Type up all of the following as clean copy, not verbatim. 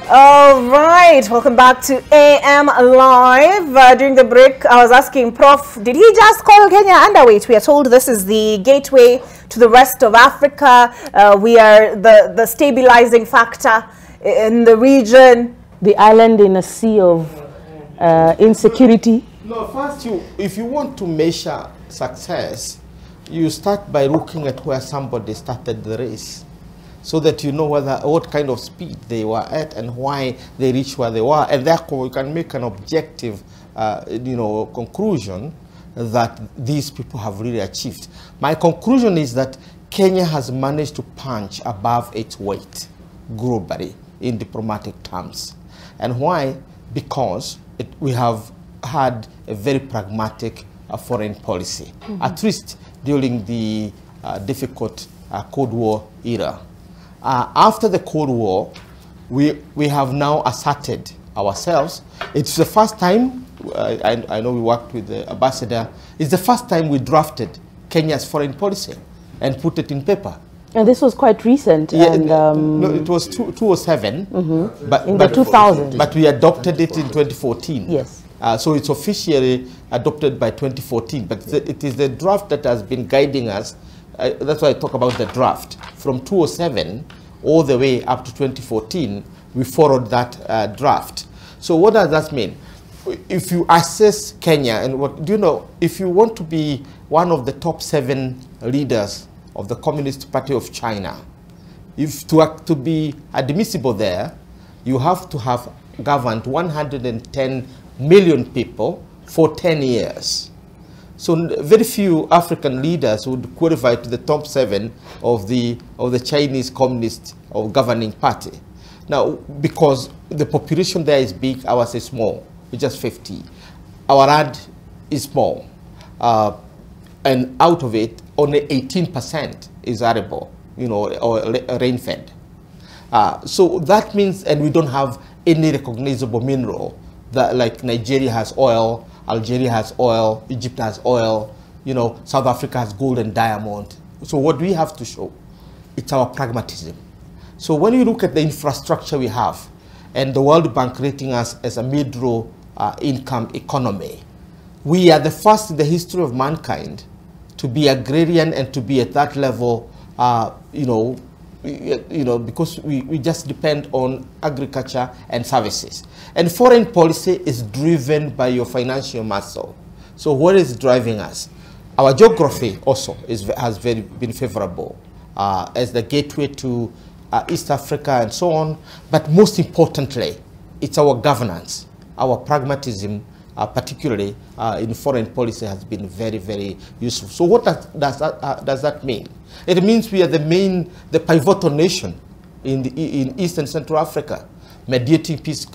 All right, welcome back to AM Live. During the break, I was asking Prof, did he just call Kenya underweight? We are told this is the gateway to the rest of Africa. We are the stabilizing factor in the region. The island in a sea of insecurity. No, first, if you want to measure success, you start by looking at where somebody started the race, so that you know what kind of speed they were at and why they reached where they were, and therefore you can make an objective, conclusion that these people have really achieved. My conclusion is that Kenya has managed to punch above its weight globally in diplomatic terms. And why? Because we have had a very pragmatic foreign policy, at least during the difficult Cold War era. After the Cold War, we have now asserted ourselves. It's the first time, I know we worked with the ambassador, it's the first time we drafted Kenya's foreign policy and put it in paper. And this was quite recent. Yeah, and, no, it was 2007. But, in the 2000s. But we adopted it in 2014. Yes. So it's officially adopted by 2014. But it is the draft that has been guiding us. That's why I talk about the draft. From 2007 all the way up to 2014, we followed that draft. So what does that mean? If you assess Kenya, and what do you know, if you want to be one of the top 7 leaders of the Communist Party of China, if to be admissible there, you have to have governed 110 million people for 10 years. So very few African leaders would qualify to the top 7 of the Chinese Communist or governing party. Now, because the population there is big, ours is small, it's just 50. Our land is small, and out of it, only 18% is arable, or rain-fed. So that means, and we don't have any recognizable mineral that, like Nigeria has oil, Algeria has oil, Egypt has oil, South Africa has gold and diamond. So what we have to show, it's our pragmatism. So when you look at the infrastructure we have, and the World Bank rating us as a middle income economy, we are the first in the history of mankind to be agrarian and to be at that level, because we just depend on agriculture and services. And foreign policy is driven by your financial muscle. So what is driving us? Our geography also has been favorable as the gateway to East Africa and so on. But most importantly, it's our governance, our pragmatism, particularly in foreign policy, has been very, very useful. So what does that mean? It means we are the pivotal nation in East and Central Africa, mediating peace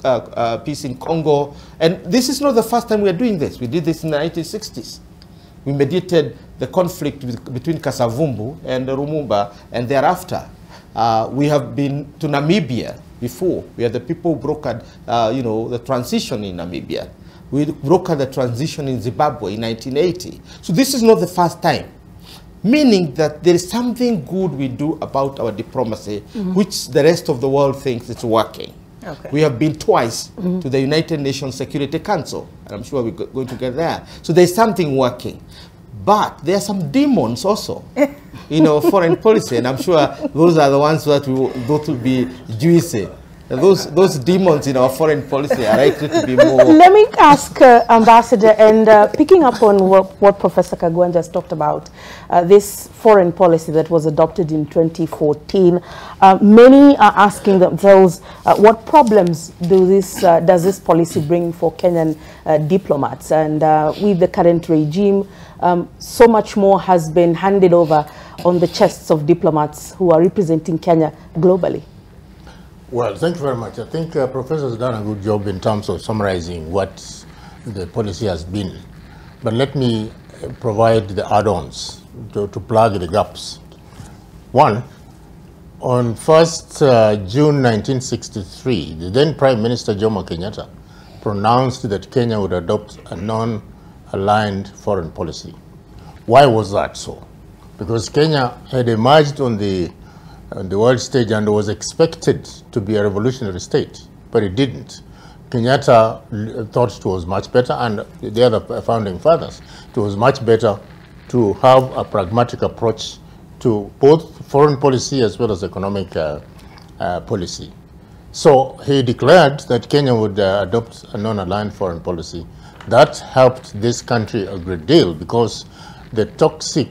in Congo. And this is not the first time we are doing this. We did this in the 1960s. We mediated the conflict between Kasavumbu and Lumumba, and thereafter. We have been to Namibia before. We are the people who brokered, the transition in Namibia. We brokered the transition in Zimbabwe in 1980. So this is not the first time. Meaning that there is something good we do about our diplomacy, which the rest of the world thinks it's working. Okay. We have been twice to the United Nations Security Council, and I'm sure we're going to get there. So there's something working. But there are some demons also in foreign policy, and I'm sure those are the ones that will be juicy. Those demons in our foreign policy are likely to be more. Let me ask Ambassador, and picking up on what Professor Kagwanja has talked about, this foreign policy that was adopted in 2014, many are asking themselves, what problems does this policy bring for Kenyan diplomats? And with the current regime, so much more has been handed over on the chests of diplomats who are representing Kenya globally. Well, thank you very much. I think Professor has done a good job in terms of summarizing what the policy has been. But let me provide the add-ons to plug the gaps. One, on 1st June 1963, the then Prime Minister Jomo Kenyatta pronounced that Kenya would adopt a non-aligned foreign policy. Why was that so? Because Kenya had emerged on the world stage and was expected to be a revolutionary state. but it didn't. Kenyatta thought it was much better, and the other founding fathers, it was much better to have a pragmatic approach to both foreign policy as well as economic policy. So he declared that Kenya would adopt a non-aligned foreign policy. That helped this country a great deal because the toxic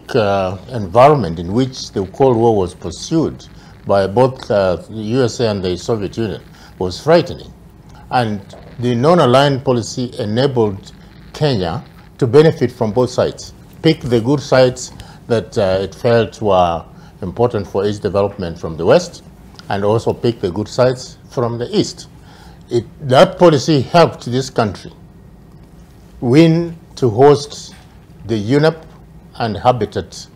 environment in which the Cold War was pursued by both the USA and the Soviet Union was frightening. And the non-aligned policy enabled Kenya to benefit from both sides, pick the good sides that it felt were important for its development from the West, and also pick the good sides from the East. That policy helped this country win to host the UNEP and Habitat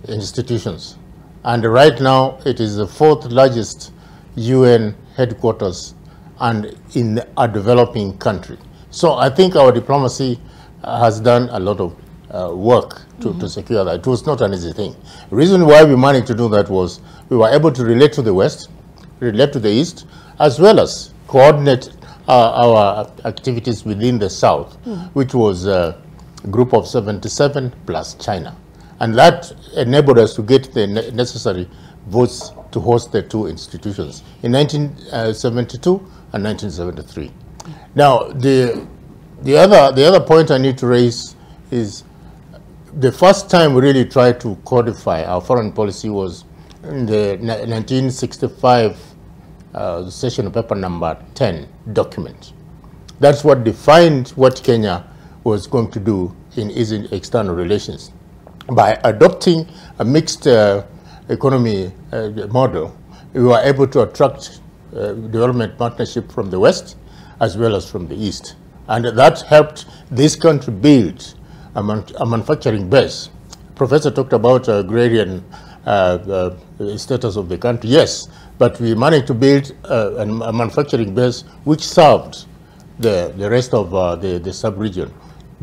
institutions. And right now, it is the 4th largest UN headquarters and in a developing country. So I think our diplomacy has done a lot of work to secure that. It was not an easy thing. The reason why we managed to do that was we were able to relate to the West, relate to the East, as well as coordinate our activities within the South, which was a group of 77 plus China. And that enabled us to get the necessary votes to host the two institutions in 1972 and 1973. Now, the other point I need to raise is the first time we really tried to codify our foreign policy was in the 1965 session paper number 10 document. That's what defined what Kenya was going to do in its external relations. By adopting a mixed economy model, we were able to attract development partnership from the West as well as from the East. And that helped this country build a manufacturing base. Professor talked about agrarian status of the country. Yes, but we managed to build a manufacturing base which served the rest of the sub-region,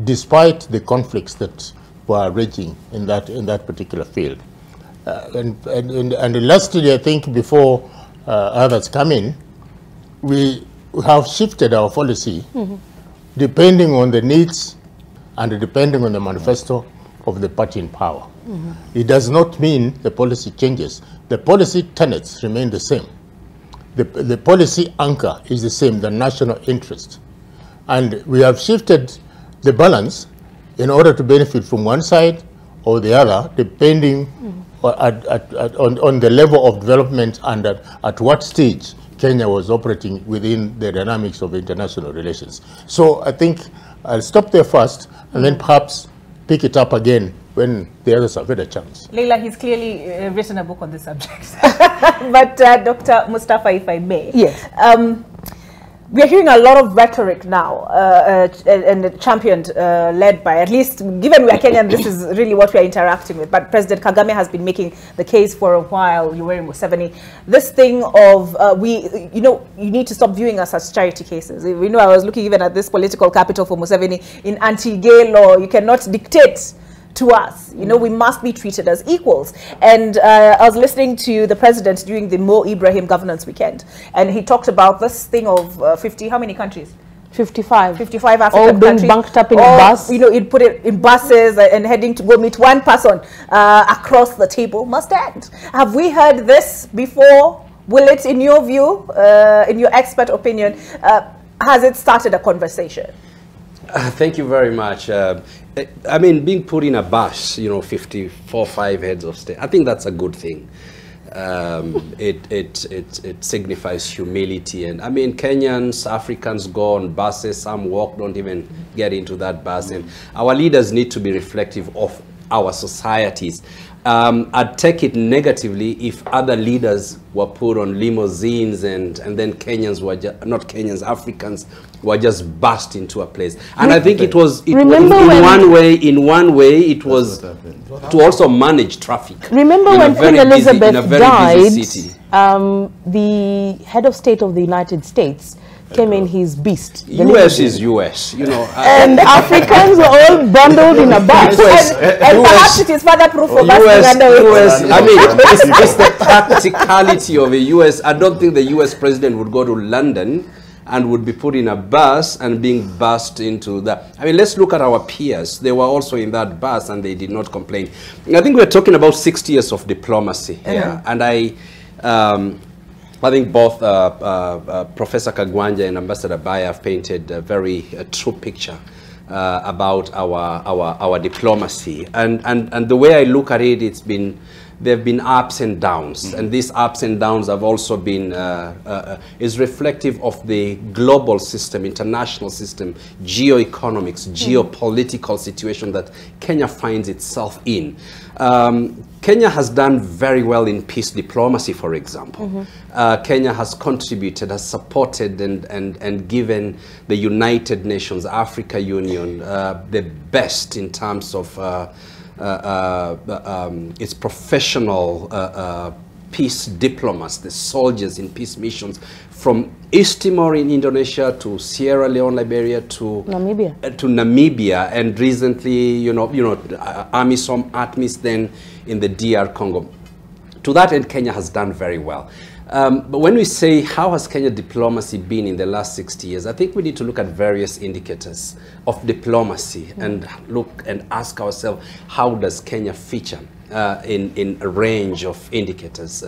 despite the conflicts that were raging in that particular field. And lastly, I think before others come in, we have shifted our policy depending on the needs and depending on the manifesto of the party in power. It does not mean the policy changes. The policy tenets remain the same. The policy anchor is the same, the national interest. And we have shifted the balance in order to benefit from one side or the other, depending on the level of development and at what stage Kenya was operating within the dynamics of international relations. So I think I'll stop there first and then perhaps pick it up again when the others have had a chance. Leila, he's clearly written a book on this subject. But Dr. Mustafa, if I may. Yes. We are hearing a lot of rhetoric now and championed, led by, at least given we are Kenyan, this is really what we are interacting with. But President Kagame has been making the case for a while, Yoweri Museveni. This thing of, you need to stop viewing us as charity cases. We know, I was looking even at this political capital for Museveni in anti-gay law. You cannot dictate to us, we must be treated as equals. And I was listening to the president during the Mo Ibrahim governance weekend, and he talked about this thing of 50, how many countries? 55 African all being countries, bunked up in a bus. He'd put it in buses and heading to go meet one person across the table. Must end. Have we heard this before? Will it, in your view, in your expert opinion, has it started a conversation? Thank you very much. I mean, being put in a bus, 5 heads of state, I think that's a good thing. It signifies humility. And I mean, Kenyans, Africans go on buses, some walk, don't even get into that bus. And our leaders need to be reflective of our societies. I'd take it negatively if other leaders were put on limousines and then Kenyans were not Kenyans, Africans were just burst into a place. And I think it was in one way it was to also manage traffic. Remember when Queen Elizabeth died, the head of state of the United States came in his beast. US is US, and Africans were all bundled in a bus. And perhaps it is further proof of US, I mean, it's the practicality of a US. I don't think the US president would go to London and would be put in a bus and being bussed into that. I mean, let's look at our peers. They were also in that bus and they did not complain. I think we're talking about 60 years of diplomacy here. And I think both Professor Kagwanja and Ambassador Baya have painted a very true picture about our diplomacy. And the way I look at it, there have been ups and downs, and these ups and downs have also been is reflective of the global system, international system, geoeconomics, geopolitical situation that Kenya finds itself in. Kenya has done very well in peace diplomacy, for example. Kenya has contributed, has supported and given the United Nations, Africa Union, the best in terms of its professional peace diplomats, the soldiers in peace missions, from East Timor in Indonesia to Sierra Leone, Liberia to Namibia, and recently, you know, AMISOM, ATMIS, then in the DR Congo. To that end, Kenya has done very well. But when we say how has Kenya diplomacy been in the last 60 years, I think we need to look at various indicators of diplomacy and look and ask ourselves, how does Kenya feature in a range of indicators,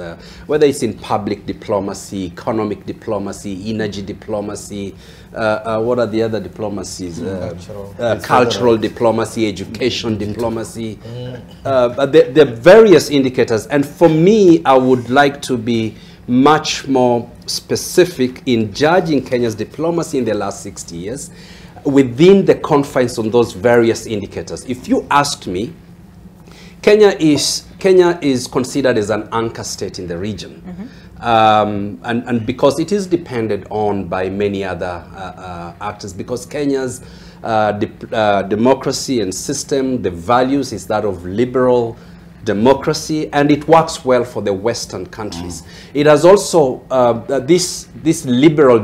whether it's in public diplomacy, economic diplomacy, energy diplomacy, what are the other diplomacies? Cultural diplomacy, education diplomacy. But there are various indicators, and for me, I would like to be much more specific in judging Kenya's diplomacy in the last 60 years within the confines of those various indicators. If you asked me, Kenya is considered as an anchor state in the region. And because it is depended on by many other actors, because Kenya's democracy and system, the values is that of liberal democracy, and it works well for the Western countries. It has also, this liberal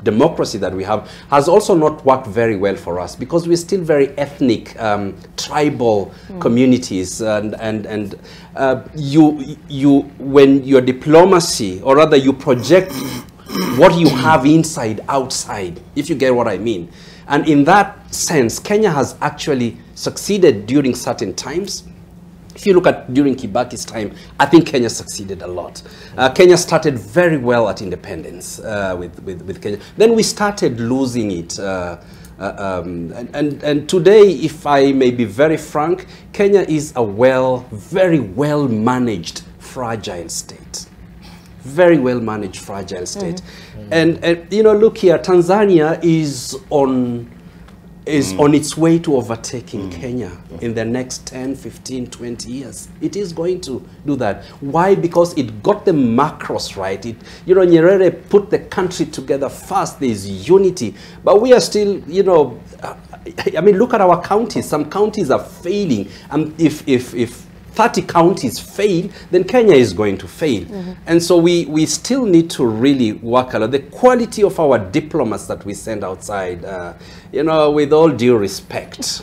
democracy that we have has also not worked very well for us, because we're still very ethnic, tribal communities, and when your diplomacy, or rather you project what you have inside outside, if you get what I mean. And in that sense, Kenya has actually succeeded during certain times. If you look at during Kibaki's time, I think Kenya succeeded a lot. Kenya started very well at independence with Kenya. Then we started losing it. And today, if I may be very frank, Kenya is a very well managed, fragile state. Very well managed, fragile state. And you know, look here, Tanzania is on its way to overtaking Kenya in the next 10, 15, 20 years. It is going to do that. Why? Because it got the macros right. You know, Nyerere put the country together fast. There is unity. But we are still, you know, I mean, look at our counties. Some counties are failing. And if 30 counties fail, then Kenya is going to fail. And so we still need to really work a lot. The quality of our diplomats that we send outside, you know, with all due respect,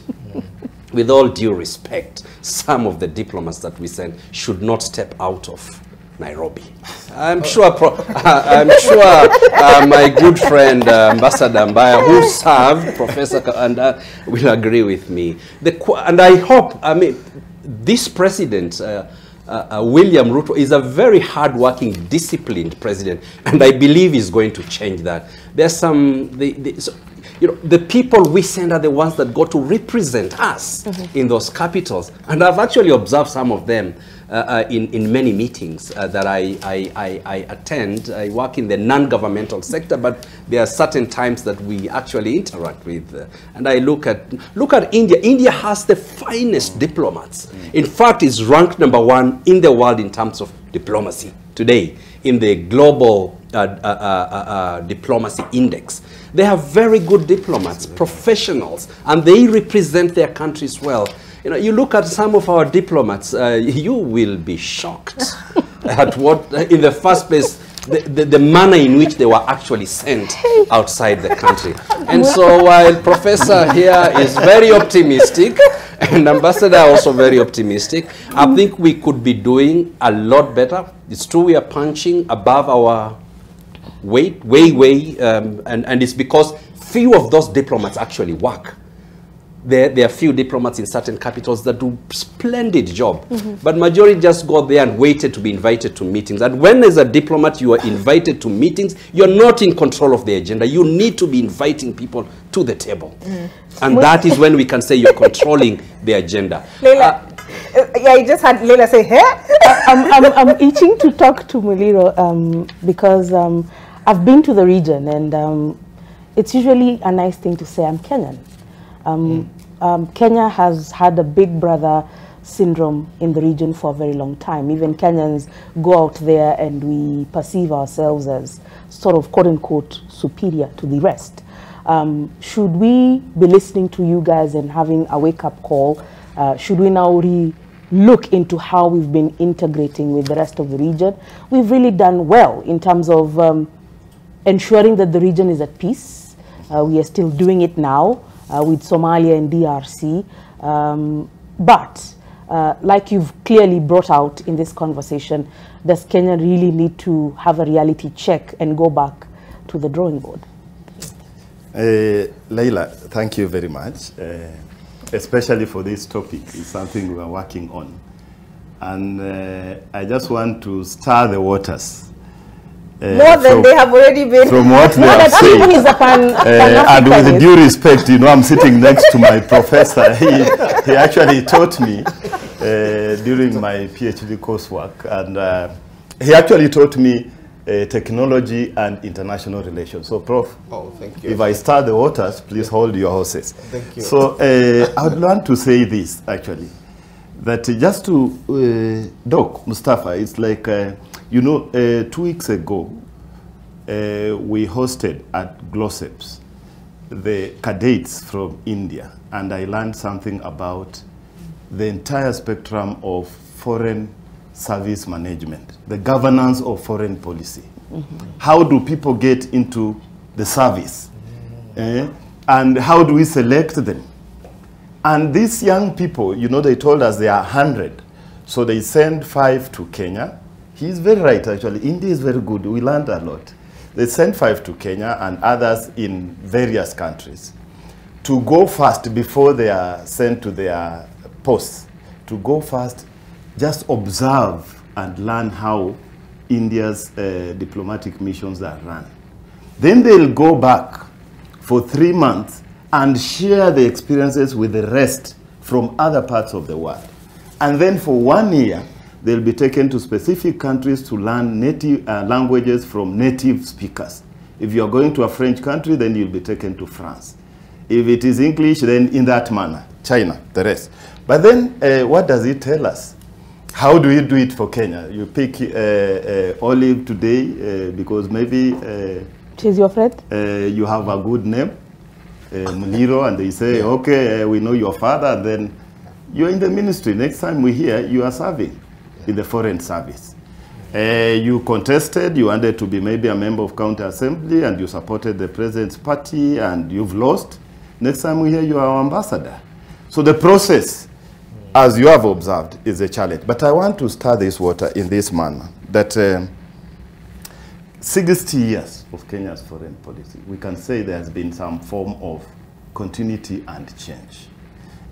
with all due respect, some of the diplomats that we send should not step out of Nairobi. I'm sure my good friend Ambassador Mbaya, who served Professor will agree with me. And I hope, I mean, this president, William Ruto, is a very hard-working, disciplined president, and I believe he's going to change that. There's some, you know, the people we send are the ones that go to represent us in those capitals, and I've actually observed some of them in many meetings that I attend. I work in the non-governmental sector, but there are certain times that we actually interact with. And I look at India. India has the finest diplomats. In fact, it's ranked #1 in the world in terms of diplomacy today in the global diplomacy index. They have very good diplomats, professionals, and they represent their countries well. You know, you look at some of our diplomats, you will be shocked at what, in the first place, the manner in which they were actually sent outside the country. And so while Professor here is very optimistic, and Ambassador also very optimistic, I think we could be doing a lot better. It's true we are punching above our way, and it's because few of those diplomats actually work. There are few diplomats in certain capitals that do splendid job, but majority just go there and waited to be invited to meetings. And when as a diplomat you are invited to meetings, you're not in control of the agenda. You need to be inviting people to the table, and that is when we can say you're controlling the agenda. Leila, yeah, you just had Leila say, "Hey." I'm itching to talk to Muliro because I've been to the region, and it's usually a nice thing to say I'm Kenyan. Kenya has had a big brother syndrome in the region for a very long time. Even Kenyans go out there and we perceive ourselves as sort of quote-unquote superior to the rest. Should we be listening to you guys and having a wake-up call? Should we now look into how we've been integrating with the rest of the region? We've really done well in terms of ensuring that the region is at peace. We are still doing it now. With Somalia and DRC, but like you've clearly brought out in this conversation, does Kenya really need to have a reality check and go back to the drawing board? Leila, thank you very much, especially for this topic. It's something we are working on, and I just want to stir the waters. More than they have already been. From what they have said. And with due respect, you know, I'm sitting next to my professor. He actually taught me during my PhD coursework. And he actually taught me technology and international relations. So, Prof, thank you. If I stir the waters, please hold your horses. Thank you. So, I would want to say this, actually, that just to, Doc, Mustafa, it's like, you know, 2 weeks ago, we hosted at GLOSEPS the cadets from India, and I learned something about the entire spectrum of foreign service management, the governance of foreign policy. How do people get into the service? And how do we select them? And these young people, you know, they told us they are 100. So they send 5 to Kenya. He's very right, actually. India is very good. We learned a lot. They sent 5 to Kenya and others in various countries to go first before they are sent to their posts. To go first, just observe and learn how India's diplomatic missions are run. Then they'll go back for 3 months and share the experiences with the rest from other parts of the world. And then for 1 year, they'll be taken to specific countries to learn native languages from native speakers. If you're going to a French country, then you'll be taken to France. If it is English, then in that manner, China, the rest. But then what does it tell us? How do you do it for Kenya? You pick Olive today because maybe she's your friend? You have a good name, Muliro, and they say, okay, we know your father, and then you're in the ministry. Next time we hear, you are serving in the foreign service. You contested, you wanted to be maybe a member of county assembly, and you supported the president's party, and you've lost. Next time we hear, you are our ambassador. So the process, as you have observed, is a challenge. But I want to stir this water in this manner, that 60 years of Kenya's foreign policy, we can say there has been some form of continuity and change.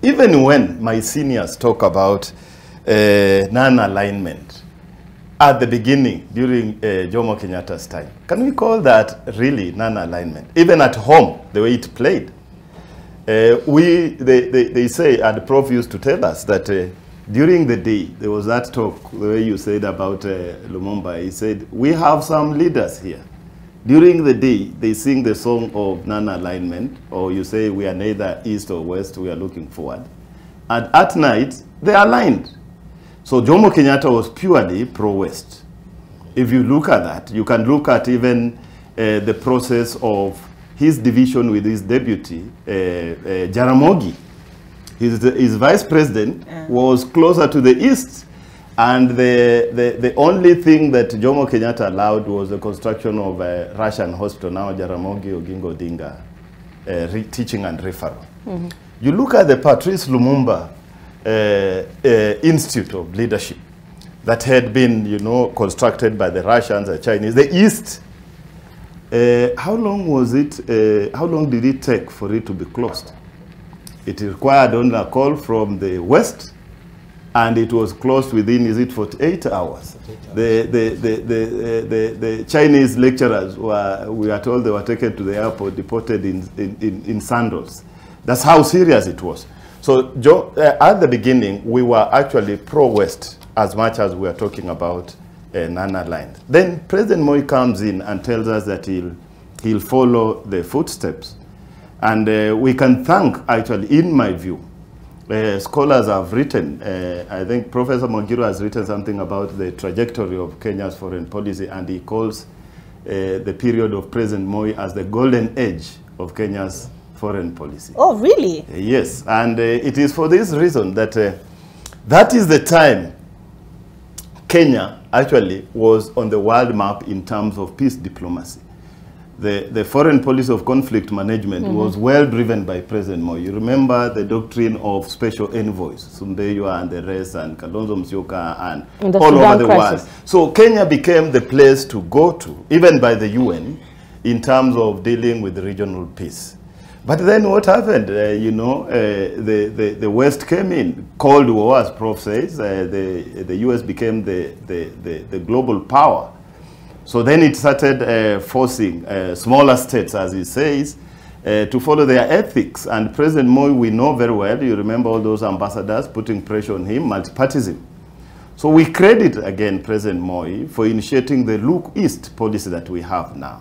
Even when my seniors talk about non-alignment at the beginning, during Jomo Kenyatta's time, can we call that really non-alignment? Even at home, the way it played. They say, and the Prof used to tell us that during the day, there was that talk, the way you said about Lumumba, he said, we have some leaders here. During the day, they sing the song of non-alignment, or you say we are neither east or west, we are looking forward. And at night, they are aligned. So Jomo Kenyatta was purely pro-West. If you look at that, you can look at even the process of his division with his deputy, Jaramogi. His vice president was closer to the east. And the only thing that Jomo Kenyatta allowed was the construction of a Russian hospital, now Jaramogi Oginga Odinga teaching and referral. You look at the Patrice Lumumba Institute of Leadership that had been, you know, constructed by the Russians, the Chinese. The East how long was it, how long did it take for it to be closed? It required only a call from the West, and it was closed within, is it 48 hours? The Chinese lecturers were, we are told they were taken to the airport, deported in sandals. That's how serious it was. So at the beginning, we were actually pro-West as much as we are talking about Nana Line. Then President Moi comes in and tells us that he'll follow the footsteps. And we can thank, actually, in my view, scholars have written, I think Professor Mongiro has written something about the trajectory of Kenya's foreign policy, and he calls the period of President Moi as the golden age of Kenya's foreign policy. Oh, really? Yes, and it is for this reason that that is the time Kenya actually was on the world map in terms of peace diplomacy. The foreign policy of conflict management was well driven by President Moi. You remember the doctrine of special envoys, Sumbeyo and the rest, and Kalonzo Musyoka, and all over the world. So Kenya became the place to go to, even by the UN, in terms of dealing with regional peace. But then what happened? You know, the West came in. Cold War, as Prof says, the US became the global power. So then it started forcing smaller states, as he says, to follow their ethics. And President Moi, we know very well, you remember all those ambassadors putting pressure on him, multipartyism. So we credit, again, President Moi for initiating the Look East policy that we have now,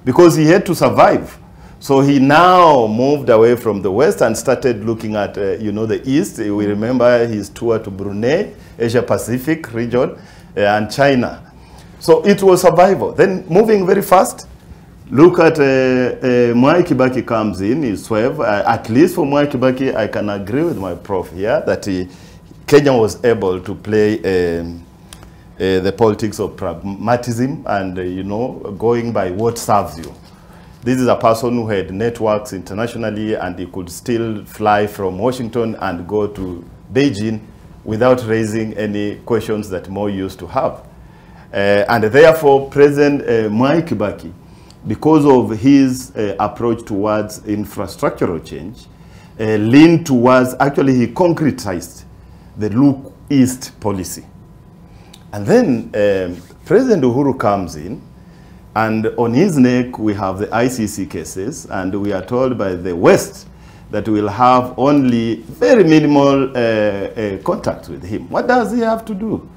because he had to survive. So he now moved away from the West and started looking at, you know, the East. We remember his tour to Brunei, Asia Pacific region, and China. So it was survival. Then moving very fast, look at Mwai Kibaki comes in, he swerve. At least for Mwai Kibaki, I can agree with my prof here that Kenya was able to play the politics of pragmatism and, you know, going by what serves you. This is a person who had networks internationally, and he could still fly from Washington and go to Beijing without raising any questions that Moi used to have. And therefore, President Mwai Kibaki, because of his approach towards infrastructural change, leaned towards, actually he concretized the Look East policy. And then President Uhuru comes in, and on his neck we have the ICC cases, and we are told by the West that we'll have only very minimal contact with him. What does he have to do?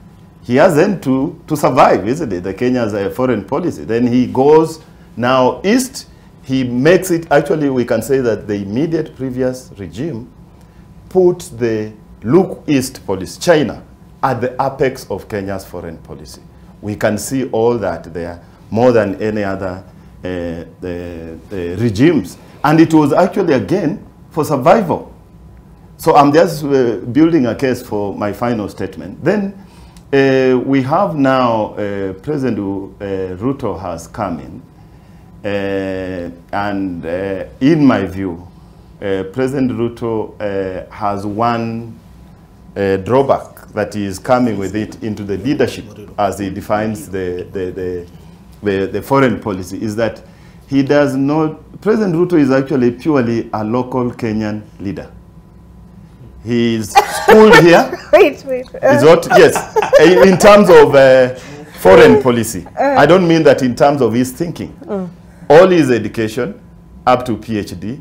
He has then to survive, isn't it? The Kenya's foreign policy. Then he goes now east. He makes it, actually we can say that the immediate previous regime put the Look East policy, China, at the apex of Kenya's foreign policy. We can see all that there more than any other regimes. And it was actually, again, for survival. So I'm just building a case for my final statement. Then we have now President Ruto has come in, and in my view, President Ruto has one drawback that is coming with it into the leadership, as he defines the foreign policy, is that he does not, President Ruto is actually purely a local Kenyan leader. He's schooled here. Wait. Is what? Yes. In terms of foreign policy. I don't mean that in terms of his thinking. All his education, up to PhD,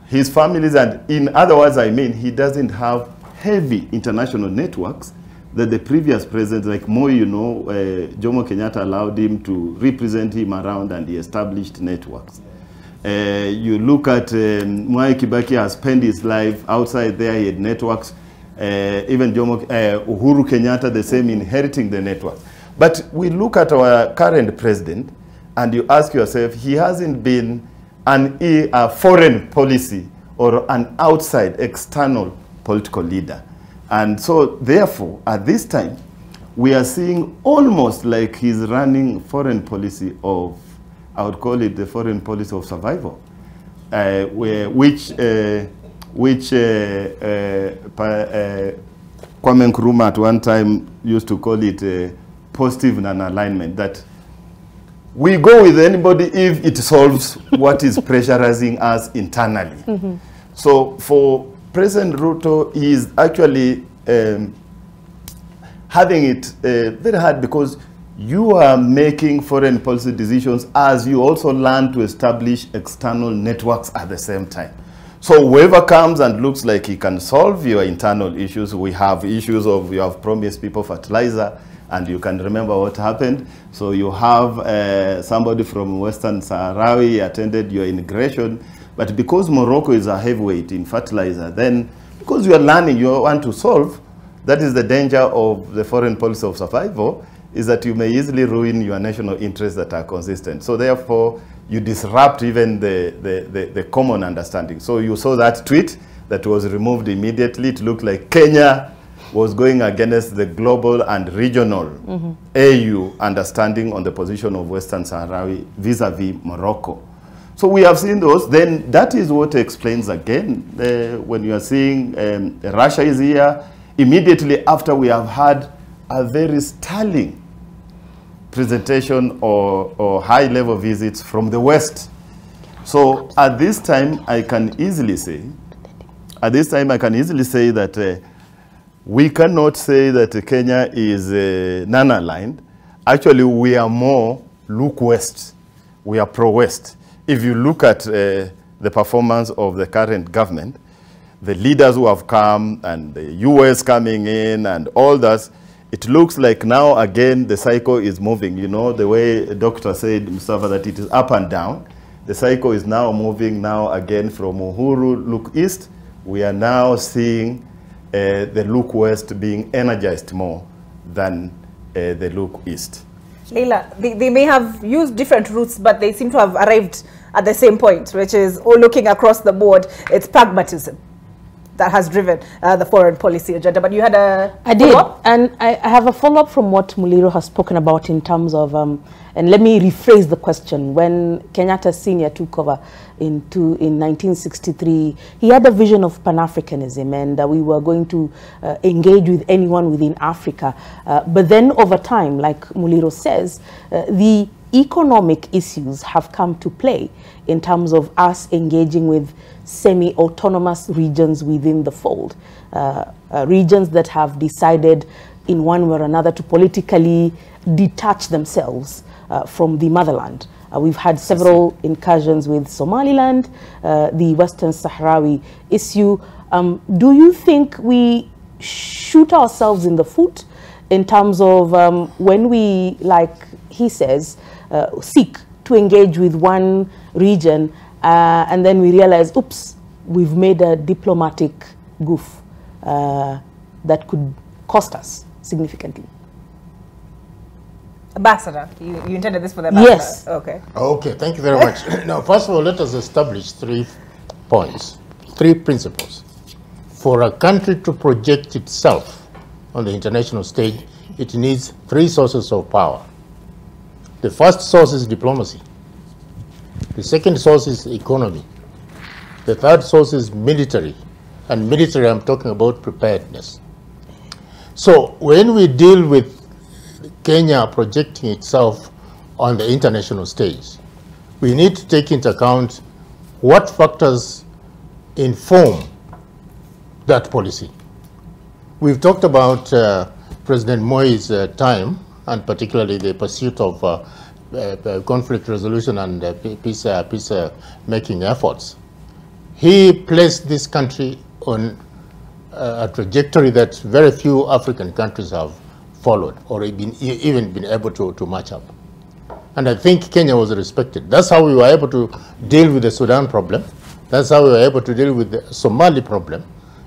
his families, and in other words, I mean, he doesn't have heavy international networks that the previous presidents, like Moi, you know, Jomo Kenyatta allowed him to represent him around, and he established networks. You look at Mwai Kibaki has spent his life outside there, he had networks. Even Uhuru Kenyatta, the same, inheriting the network. But we look at our current president, and you ask yourself, he hasn't been a foreign policy or an outside, external political leader. And so, therefore, at this time, we are seeing almost like he's running foreign policy of, I would call it the foreign policy of survival, which Kwame Nkrumah at one time used to call it positive non-alignment, that we go with anybody if it solves what is pressurizing us internally. So for President Ruto, he is actually having it very hard, because you are making foreign policy decisions as you also learn to establish external networks at the same time. So whoever comes and looks like he can solve your internal issues, we have issues of, you have promised people fertilizer, and you can remember what happened. So you have somebody from Western Sahrawi attended your inauguration, but because Morocco is a heavyweight in fertilizer, then because you are learning, you want to solve, that is the danger of the foreign policy of survival, is that you may easily ruin your national interests that are consistent. So therefore, you disrupt even the common understanding. So you saw that tweet that was removed immediately. It looked like Kenya was going against the global and regional AU understanding on the position of Western Sahrawi vis-a-vis Morocco. So we have seen those. Then that is what explains again when you are seeing Russia is here immediately after we have had a very sterling presentation or high-level visits from the West. So at this time, I can easily say, that we cannot say that Kenya is non-aligned. Actually, we are more look West. We are pro-West. If you look at the performance of the current government, the leaders who have come and the US coming in and all that, it looks like now again the cycle is moving. You know, the way the doctor said, Mustafa, that it is up and down. The cycle is now moving now again from Uhuru, look east. We are now seeing the look west being energized more than the look east. Leila, they may have used different routes, but they seem to have arrived at the same point, which is all looking across the board. It's pragmatism that has driven the foreign policy agenda. But you had a follow-up? And I have a follow-up from what Muliro has spoken about in terms of, and let me rephrase the question. When Kenyatta Sr. took over in 1963, he had a vision of Pan-Africanism, and we were going to engage with anyone within Africa. But then over time, like Muliro says, the economic issues have come to play in terms of us engaging with semi-autonomous regions within the fold, regions that have decided in one way or another to politically detach themselves from the motherland. We've had several incursions with Somaliland, the Western Sahrawi issue. Do you think we shoot ourselves in the foot in terms of when we, like he says, seek to engage with one region and then we realize, oops, we've made a diplomatic goof that could cost us significantly? Ambassador, you intended this for the ambassador? Yes. Okay. Okay, thank you very much. Now, first of all, let us establish 3 points, 3 principles. For a country to project itself on the international stage, it needs 3 sources of power. The first source is diplomacy. The second source is economy. The third source is military. And military, I'm talking about preparedness. So when we deal with Kenya projecting itself on the international stage, we need to take into account what factors inform that policy. We've talked about President Moi's time, and particularly the pursuit of conflict resolution and peace-making efforts. He placed this country on a trajectory that very few African countries have followed or even been able to match up. And I think Kenya was respected. That's how we were able to deal with the Sudan problem. That's how we were able to deal with the Somali problem.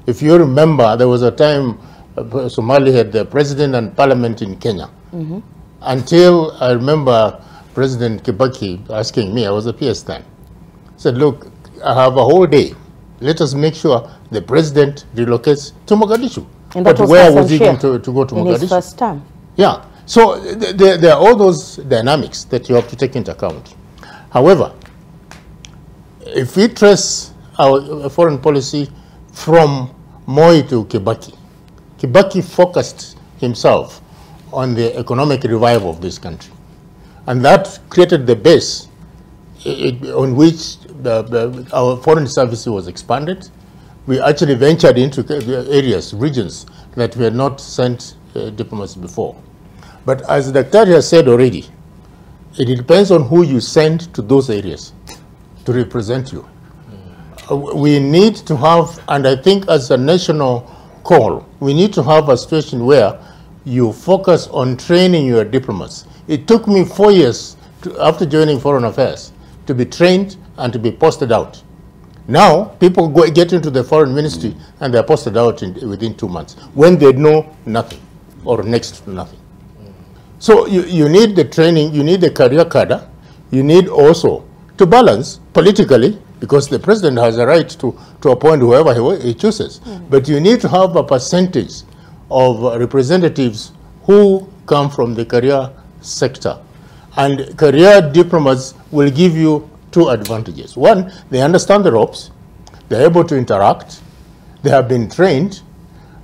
If you remember, there was a time Somali had the president and parliament in Kenya. Until I remember President Kibaki asking me, I was a PS then, said, look, I have a whole day. Let us make sure the president relocates to Mogadishu. And that but was where Hassan was he going Sheikh to go to in Mogadishu? his first term. Yeah. So there are all those dynamics that you have to take into account. However, if we trace our foreign policy from Moi to Kibaki, Kibaki focused himself on the economic revival of this country. And that created the base on which our foreign service was expanded. We actually ventured into areas, regions that we had not sent diplomats before. But as Dr. has said already, it depends on who you send to those areas to represent you. We need to have, and I think as a national call, we need to have a situation where you focus on training your diplomats. It took me 4 years after joining Foreign Affairs to be trained and to be posted out. Now, people get into the foreign ministry and they're posted out within 2 months when they know nothing or next to nothing. So you need the training, you need the career cadre, you need also to balance politically, because the president has a right to appoint whoever he chooses. But you need to have a percentage of representatives who come from the career sector. And career diplomats will give you 2 advantages. One, they understand the ropes, they're able to interact, they have been trained,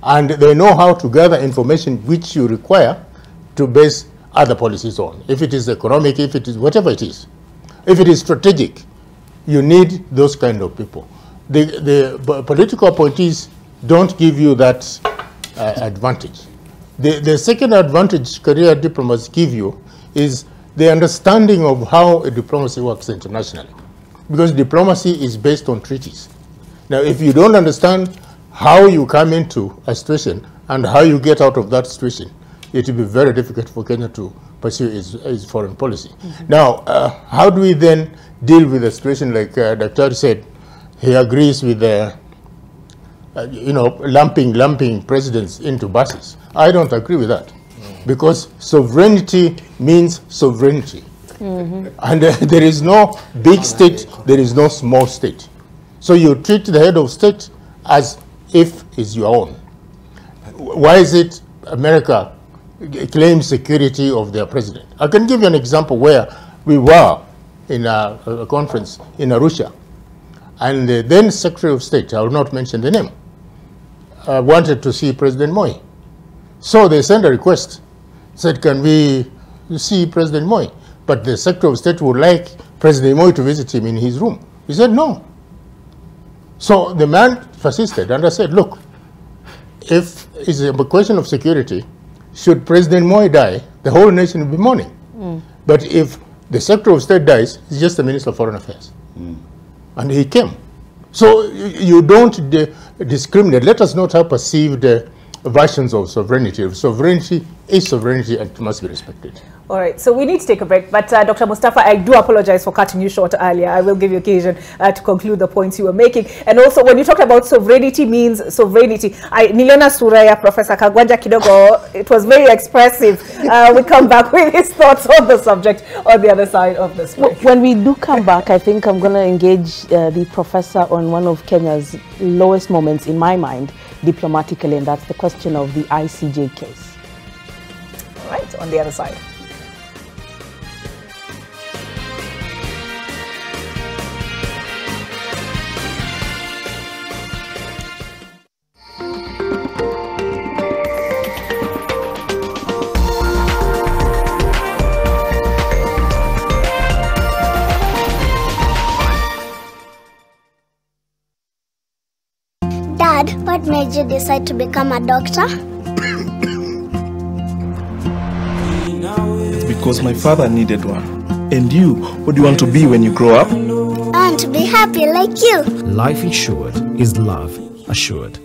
and they know how to gather information which you require to base other policies on. If it is economic, if it is whatever it is. If it is strategic, you need those kind of people. The political appointees don't give you that advantage. The second advantage career diplomats give you is the understanding of how a diplomacy works internationally. Because diplomacy is based on treaties. Now, if you don't understand how you come into a situation and how you get out of that situation, it will be very difficult for Kenya to pursue its foreign policy. Now, how do we then deal with a situation like Dr. said? He agrees with lumping presidents into buses. I don't agree with that, because sovereignty means sovereignty. And there is no big state, there is no small state. So you treat the head of state as if it's your own. Why is it America claims security of their president? I can give you an example where we were in a conference in Arusha, and the then Secretary of State, I will not mention the name, wanted to see President Moi. So they sent a request, said, can we see President Moi? But the Secretary of State would like President Moi to visit him in his room. He said no. So the man persisted, and I said, look, if it's a question of security, should President Moi die, the whole nation will be mourning. But if the Secretary of State dies, he's just the Minister of Foreign Affairs. And he came. So you don't discriminate. Let us not have perceived versions of sovereignty. Sovereignty is sovereignty and it must be respected. All right, so we need to take a break. But Dr. Mustafa, I do apologize for cutting you short earlier. I will give you occasion to conclude the points you were making. And also, when you talked about sovereignty means sovereignty, Niliona Suraya, Professor Kagwanja Kidogo, it was very expressive. We come back with his thoughts on the subject on the other side of this break. When we do come back, I think I'm going to engage the professor on one of Kenya's lowest moments in my mind, diplomatically, and that's the question of the ICJ case. All right, on the other side. Dad, what made you decide to become a doctor? It's because my father needed one. And you, what do you want to be when you grow up? I want to be happy like you. Life insured is love assured.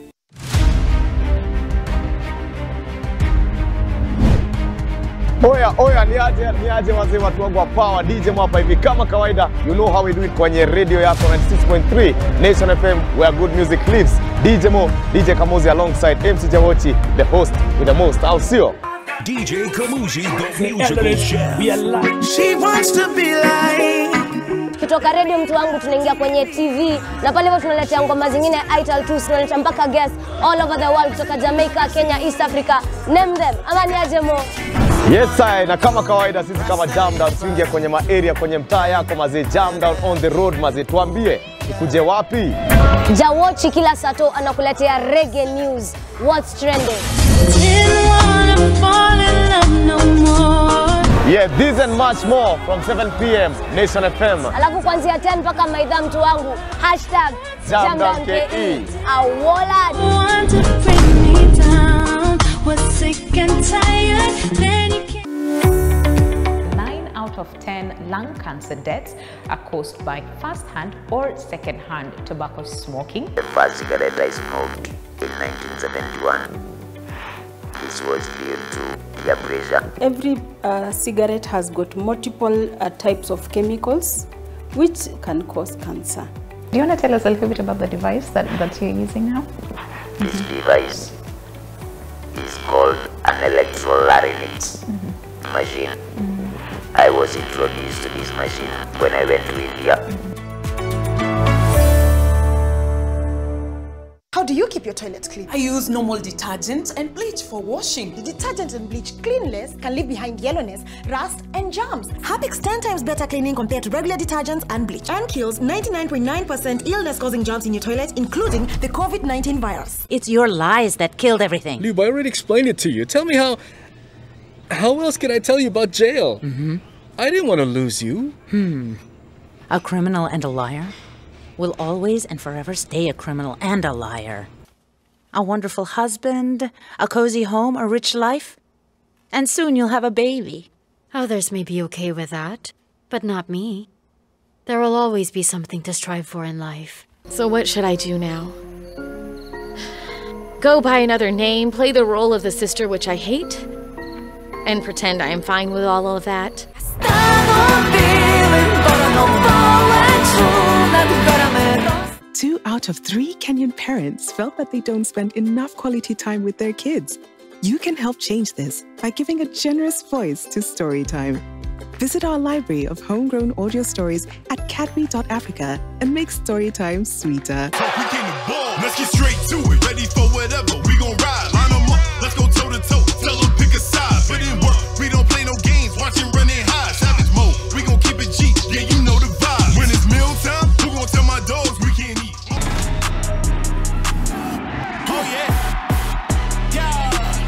Oya, niaje wazee watu wangu wa power, DJ Mwapa hivi kama kawaida. You know how we do it kwenye radio yako 96.3 Nation FM, where good music lives. DJ Mo, DJ Kamuzi alongside MC Jawochi, the host with the most. I'll see you. DJ Kamuzi, the musical chef. She wants to be like. Kutoka radio mtu wangu tunaingia kwenye TV na pale hivyo tunaletea ngoma zingine Ital 2 tunaletea mpaka guests all over the world kutoka Jamaica, Kenya, East Africa, name them. Ama niaje Mo? Yes I, na kama kawaida sisi kama Jam Down tuingia kwenye area kwenye mtaa yako mazee. Jam Down on the road mazee, tuambie ukuje wapi? Jawochi kila sato anakuletea reggae news, what's trending. Yes, This and much more from 7 p.m. Nation FM. Alafu kuanzia 10 mpaka maidha mtu wangu #JamDamKE. Awola. Want to bring me down. Was sick and tired. Then you came. 9 out of 10 lung cancer deaths are caused by first-hand or second-hand tobacco smoking. The first cigarette I smoked in 1971. This was due to peer pressure. Every cigarette has got multiple types of chemicals which can cause cancer. Do you want to tell us a little bit about the device that you're using now? This device is called an electrolarynx machine. I was introduced to this machine when I went to India. How do you keep your toilets clean? I use normal detergent and bleach for washing. The detergent and bleach cleanless can leave behind yellowness, rust, and germs. Harpic's 10 times better cleaning compared to regular detergents and bleach, and kills 99.9% illness-causing germs in your toilet, including the COVID-19 virus. It's your lies that killed everything. Lube, I already explained it to you. Tell me how else can I tell you about jail? I didn't want to lose you. A criminal and a liar will always and forever stay a criminal and a liar. A wonderful husband, a cozy home, a rich life, and soon you'll have a baby. Others may be okay with that, but not me. There will always be something to strive for in life. So what should I do now? Go by another name, play the role of the sister which I hate, and pretend I am fine with all of that? 2 out of 3 Kenyan parents felt that they don't spend enough quality time with their kids. You can help change this by giving a generous voice to Storytime. Visit our library of homegrown audio stories at cadbury.africa and make Storytime sweeter. Let's get straight to it. Ready for whatever. We gon' ride. Line them up. Let's go toe to toe. Tell them pick a side. Put in work. We don't play no games. Watch it running high. Savage mode. We gon' keep it G. Yeah, you know the vibe. When it's meal time, who gon' tell my dogs we can't eat? Oh yeah.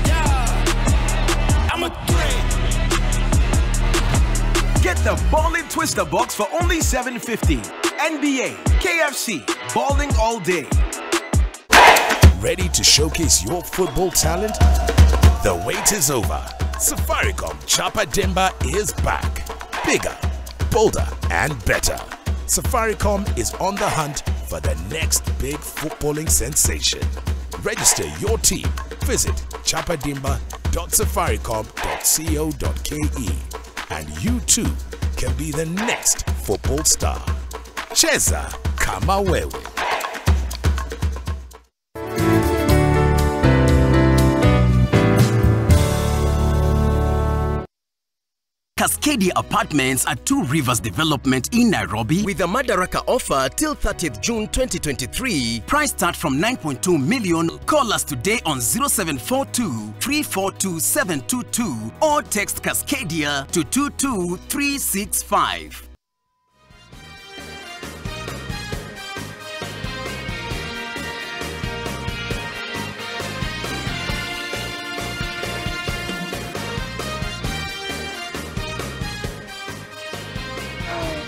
Yeah. I'm a threat. Get the Ballin' Twister box for only $7.50. NBA, KFC, balling all day. Ready to showcase your football talent? The wait is over. Safaricom Chapa Dimba is back. Bigger, bolder, and better. Safaricom is on the hunt for the next big footballing sensation. Register your team. Visit chapadimba.safaricom.co.ke and you too can be the next football star. Cheza kama wewe. Cascadia Apartments at Two Rivers Development in Nairobi with a Madaraka offer till 30th June 2023. Price start from 9.2 million. Call us today on 0742 342 722 or text Cascadia to 22365.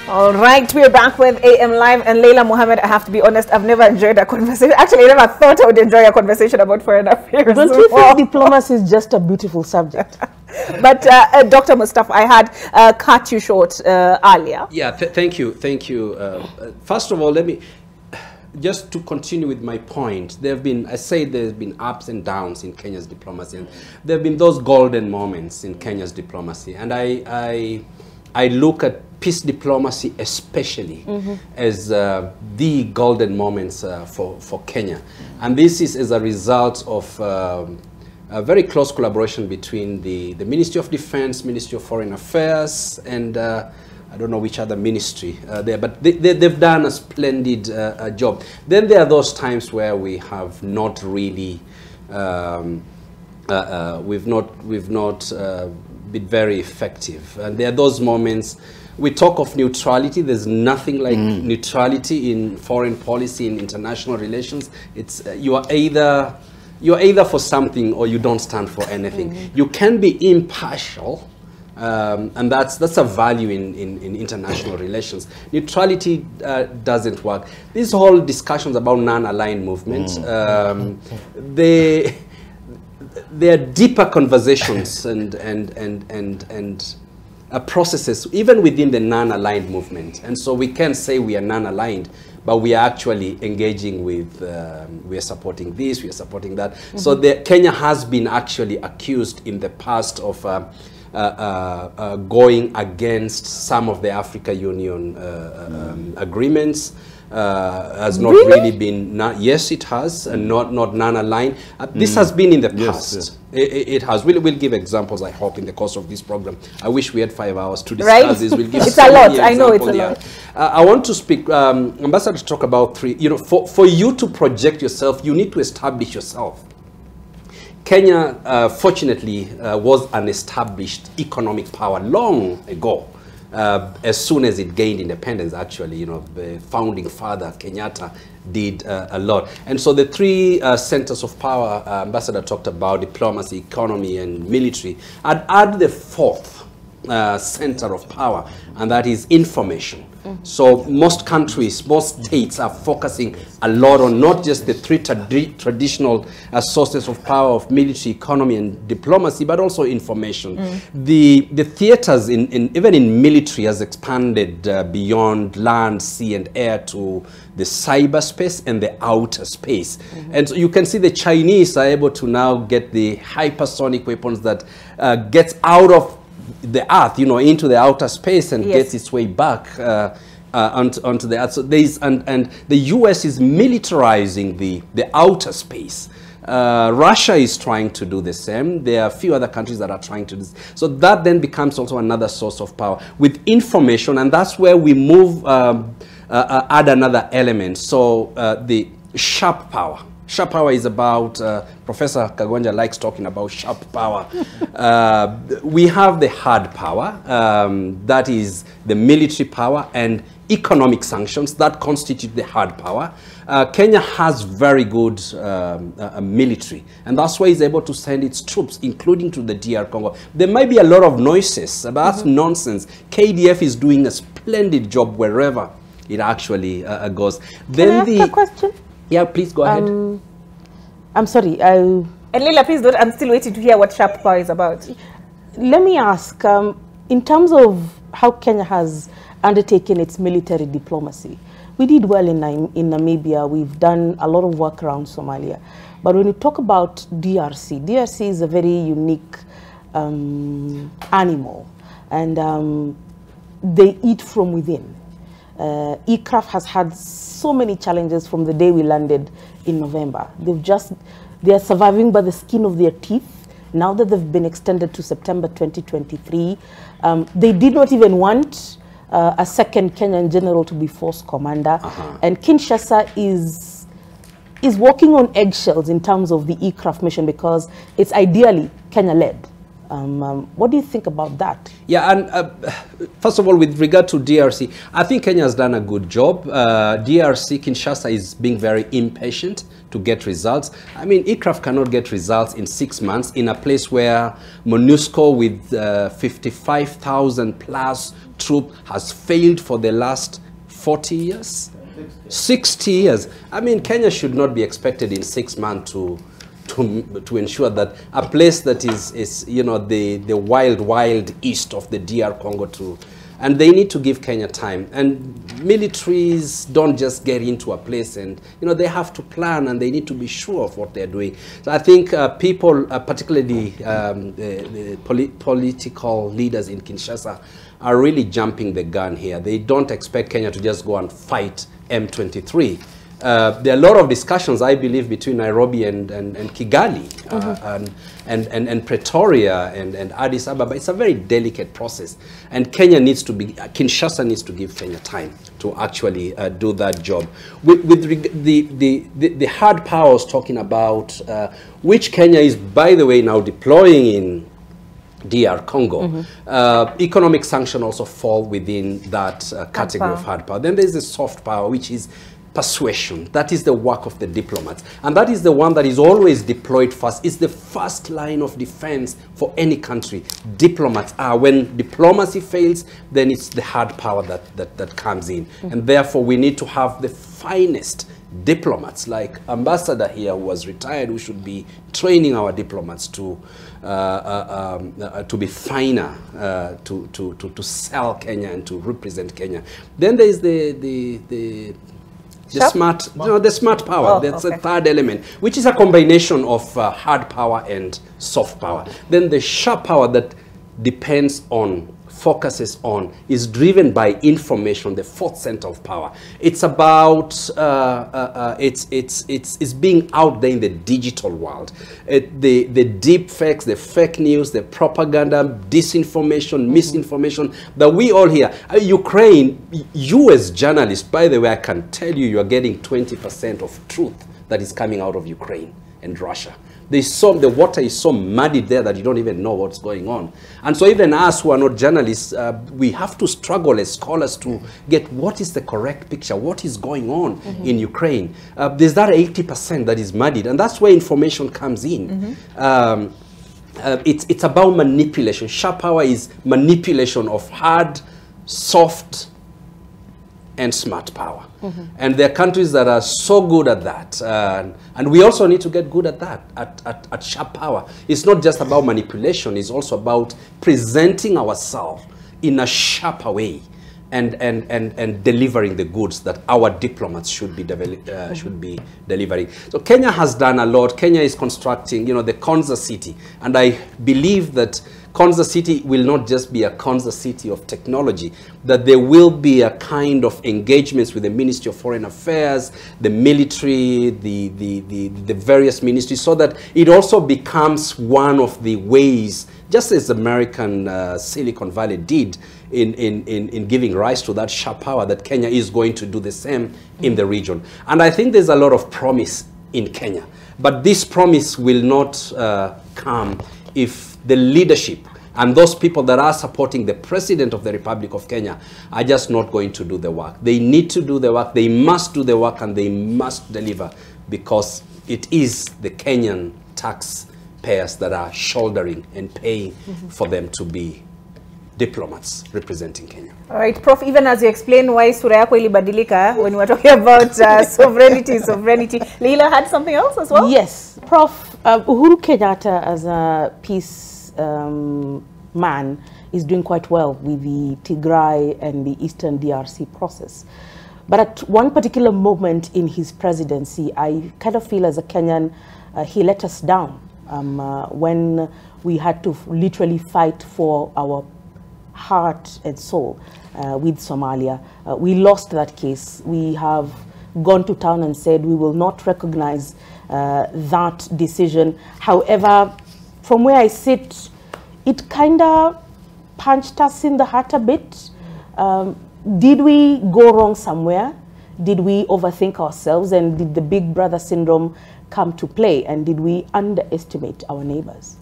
All right, we're back with AM Live and Leila Mohammed. I have to be honest, I've never enjoyed a conversation. Actually, I never thought I would enjoy a conversation about foreign affairs. Don't you think diplomacy is just a beautiful subject? But Dr. Mustafa, I had cut you short earlier. Yeah, thank you. First of all, let me just to continue with my point. There's been ups and downs in Kenya's diplomacy, and there have been those golden moments in Kenya's diplomacy, and I look at peace diplomacy especially as the golden moments for Kenya. And this is as a result of a very close collaboration between the Ministry of Defense, Ministry of Foreign Affairs, and I don't know which other ministry there, but they've done a splendid job. Then there are those times where we have not really, we've not been very effective. And there are those moments. We talk of neutrality. There's nothing like neutrality in foreign policy, in international relations. It's you're either for something or you don't stand for anything. You can be impartial And that's a value in international relations. Neutrality doesn't work. These whole discussions about non-aligned movements, they are deeper conversations and processes even within the non-aligned movement. And so we can't say we are non-aligned, but we are actually engaging with, we are supporting this, we are supporting that. So Kenya has been actually accused in the past of going against some of the Africa Union agreements. Has not really been, yes it has, and not non-aligned. This has been in the past. It has. We'll give examples, I hope, in the course of this program. I wish we had 5 hours to discuss this. We'll give it's a lot, I know it's a lot. I want to speak, Ambassador, to talk about three, for you to project yourself, you need to establish yourself. Kenya, fortunately, was an established economic power long ago. As soon as it gained independence, actually, the founding father, Kenyatta, did a lot. And so the three centers of power, Ambassador talked about, diplomacy, economy, and military. I'd add the fourth center of power, and that is information. So most countries, most states are focusing a lot on not just the three traditional sources of power of military, economy, and diplomacy, but also information. The theaters even in military has expanded beyond land, sea, and air to the cyberspace and the outer space. And so you can see the Chinese are able to now get the hypersonic weapons that gets out of the earth, into the outer space and gets its way back onto the earth. So and the US is militarizing the outer space. Russia is trying to do the same. There are a few other countries that are trying to do this. So that then becomes also another source of power with information, and that's where we move, add another element. So the sharp power. Sharp power is about, Professor Kagwanja likes talking about sharp power. We have the hard power, that is the military power, and economic sanctions that constitute the hard power. Kenya has very good military, and that's why it's able to send its troops, including to the DR Congo. There might be a lot of noises, but that's nonsense. KDF is doing a splendid job wherever it actually goes. Then Can I ask a question? Yeah, please go ahead. I'm sorry. And Leila, please don't. I'm still waiting to hear what sharp power is about. Let me ask, in terms of how Kenya has undertaken its military diplomacy, we did well in Namibia. We've done a lot of work around Somalia. But when you talk about DRC, DRC is a very unique animal, and they eat from within. ECRAF has had so many challenges from the day we landed in November. They are surviving by the skin of their teeth. Now that they've been extended to September 2023, they did not even want a second Kenyan general to be force commander. And Kinshasa is walking on eggshells in terms of the ECRAF mission, because it's ideally Kenya-led. What do you think about that? Yeah, and first of all, with regard to DRC, I think Kenya has done a good job. DRC, Kinshasa, is being very impatient to get results. I mean, ECRAF cannot get results in 6 months in a place where MONUSCO with 55,000 plus troops has failed for the last 40 years? 60 years. I mean, Kenya should not be expected in 6 months to ensure that a place that is the wild east of the DR Congo and they need to give Kenya time. And militaries don't just get into a place, and they have to plan, and they need to be sure of what they're doing. So I think people, particularly the political leaders in Kinshasa, are really jumping the gun here. They don't expect Kenya to just go and fight M23. There are a lot of discussions, I believe, between Nairobi and Kigali and Pretoria and Addis Ababa. It's a very delicate process, and Kinshasa needs to give Kenya time to actually do that job. With the hard powers talking about, which Kenya is, by the way, now deploying in DR Congo. Economic sanction also fall within that category of hard power. Then there's the soft power, which is persuasion. That is the work of the diplomats. And that is the one that is always deployed first. It's the first line of defense for any country. Diplomats are. When diplomacy fails, then it's the hard power that comes in. And therefore, we need to have the finest diplomats, like Ambassador here who was retired, who should be training our diplomats to be finer, to sell Kenya and to represent Kenya. Then there is the smart, the smart power. Oh, That's a third element, which is a combination of hard power and soft power. Then the sharp power that depends on, focuses on, is driven by information, the fourth center of power. It's about, it's being out there in the digital world. The deep fakes, the fake news, the propaganda, disinformation, misinformation that we all hear. Ukraine, you as journalists, by the way, I can tell you, you are getting 20% of truth that is coming out of Ukraine and Russia. The water is so muddy there that you don't even know what's going on. And so even us who are not journalists, we have to struggle as scholars to get what is the correct picture, what is going on in Ukraine. There's that 80% that is muddied, and that's where information comes in. It's about manipulation. Sharp power is manipulation of hard, soft, and smart power. And there are countries that are so good at that. And we also need to get good at that, at sharp power. It's not just about manipulation, it's also about presenting ourselves in a sharper way and delivering the goods that our diplomats should be delivering. So Kenya has done a lot. Kenya is constructing, the Konza City. And I believe that Konza City will not just be a Konza City of technology, that there will be a kind of engagements with the Ministry of Foreign Affairs, the military, the various ministries, so that it also becomes one of the ways, just as American Silicon Valley did in giving rise to that sharp power, that Kenya is going to do the same in the region. And I think there's a lot of promise in Kenya. But this promise will not come if the leadership and those people that are supporting the President of the Republic of Kenya are just not going to do the work. They need to do the work, they must do the work, and they must deliver, because it is the Kenyan taxpayers that are shouldering and paying for them to be diplomats representing Kenya. All right, Prof, even as you explain why sura yako ilibadilika when we were talking about sovereignty, Leila had something else as well? Yes, Prof, Uhuru Kenyatta as a peace man is doing quite well with the Tigray and the Eastern DRC process. But at one particular moment in his presidency, I kind of feel as a Kenyan, he let us down when we had to literally fight for our heart and soul with Somalia. We lost that case. We have gone to town and said we will not recognize that decision. However, from where I sit, it kind of punched us in the heart a bit. Did we go wrong somewhere? Did we overthink ourselves? And did the big brother syndrome come to play? And did we underestimate our neighbors?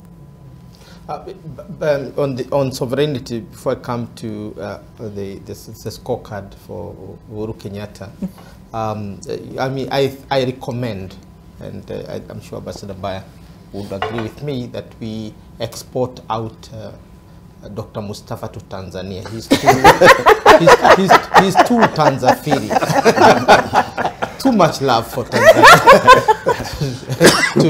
On sovereignty, before I come to the scorecard for Uhuru Kenyatta, I mean, I recommend, and I'm sure Ambassador Baya would agree with me, that we export out Dr. Mustafa to Tanzania. He's too Tanzafiri. Too much love for Tanzania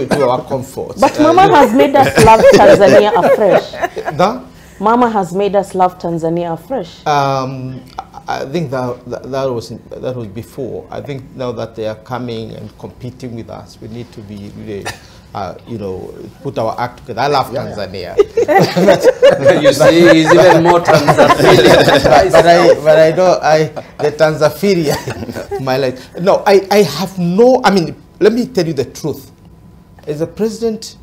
to our comfort. But Mama has made us love Tanzania afresh. The? Mama has made us love Tanzania afresh. I think that was before. I think now that they are coming and competing with us, we need to be really, put our act together. I love Tanzania. You see, he's even more Tanzafiri. but I know the Tanzafiri, my life. No, I have no. I mean, let me tell you the truth. As a president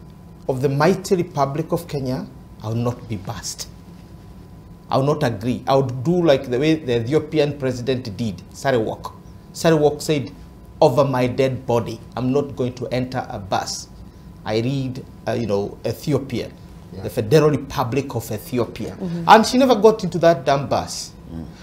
of the mighty Republic of Kenya, I will not be bashed. I will not agree. I would do like the way the Ethiopian president did, Sarawak. Sarawak said, over my dead body, I'm not going to enter a bus. I read, Ethiopia, the Federal Republic of Ethiopia. And she never got into that damn bus.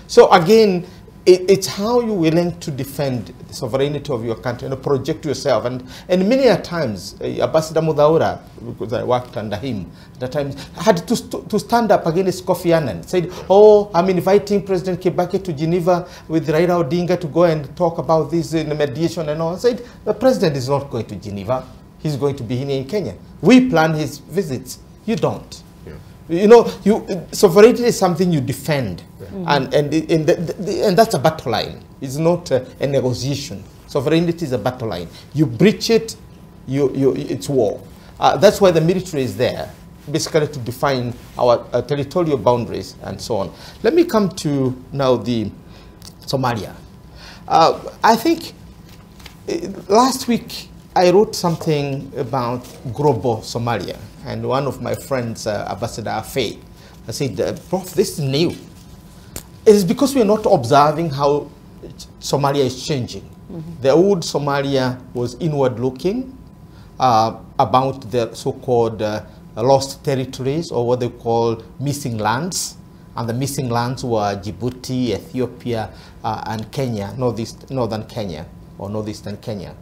So again, it's how you're willing to defend the sovereignty of your country and project yourself. And many a times, Ambassador Muthaura, because I worked under him at the time, had to stand up against Kofi Annan. Said, oh, I'm inviting President Kibaki to Geneva with Raila Odinga to go and talk about this in mediation and all. I said, the president is not going to Geneva. He's going to be here in Kenya. We plan his visits. You don't. You know, sovereignty is something you defend, and that's a battle line. It's not a negotiation. Sovereignty is a battle line. You breach it, it's war. That's why the military is there, basically to define our territorial boundaries and so on. Let me come to now the Somalia. I think last week I wrote something about global Somalia. And one of my friends, Ambassador Afe, I said, Prof, this is new. It is because we are not observing how Somalia is changing. The old Somalia was inward-looking about the so-called lost territories, or what they call missing lands. And the missing lands were Djibouti, Ethiopia, and Kenya, northern Kenya, or northeastern Kenya.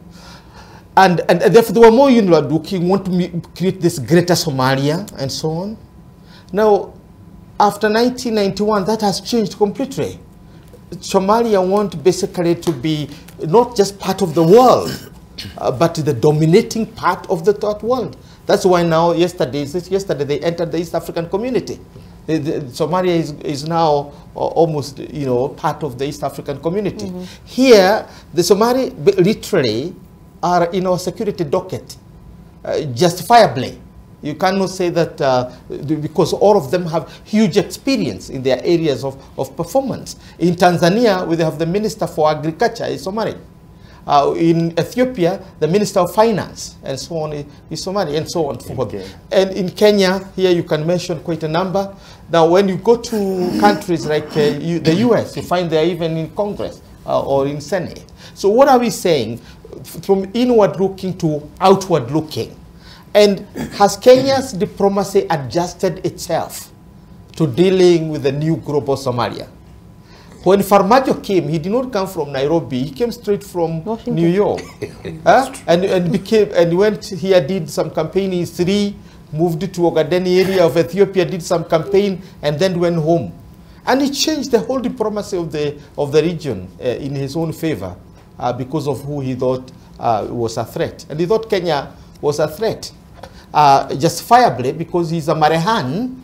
And therefore, they were more inward-looking, want to create this greater Somalia, and so on. Now, after 1991, that has changed completely. Somalia want basically to be not just part of the world, but the dominating part of the third world. That's why now, yesterday they entered the East African community. Somalia is now almost, part of the East African community. Here, the Somali literally are in our security docket, justifiably. You cannot say that because all of them have huge experience in their areas of performance. In Tanzania, we have the Minister for Agriculture is Somali. In Ethiopia, the Minister of Finance and so on is Somali, and so on. And in Kenya, here you can mention quite a number. Now, when you go to countries like the US, you find they're even in Congress or in Senate. So what are we saying? From inward-looking to outward-looking. And has Kenya's diplomacy adjusted itself to dealing with the new global Somalia? When Farmajo came, he did not come from Nairobi. He came straight from Washington. New York. and went here, did some campaign in Sri, moved to Ogaden area of Ethiopia, did some campaign, and then went home. And he changed the whole diplomacy of the region in his own favor. Because of who he thought was a threat. And he thought Kenya was a threat, justifiably, because he's a Marehan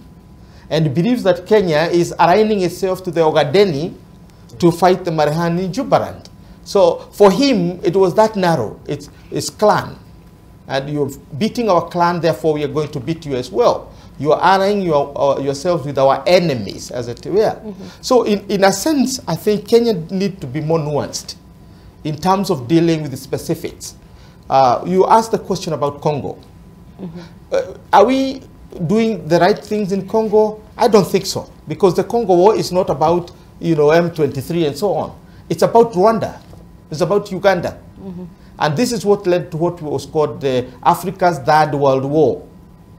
and believes that Kenya is aligning itself to the Ogadeni to fight the Marehan in Jubaland. So for him, it was that narrow. It's clan. And you're beating our clan, therefore we are going to beat you as well. You are allying yourselves with our enemies, as it were. So in a sense, I think Kenya needs to be more nuanced in terms of dealing with the specifics. You asked the question about Congo. Are we doing the right things in Congo? I don't think so, because the Congo war is not about M23 and so on. It's about Rwanda. It's about Uganda. And this is what led to what was called the Africa's Third World War,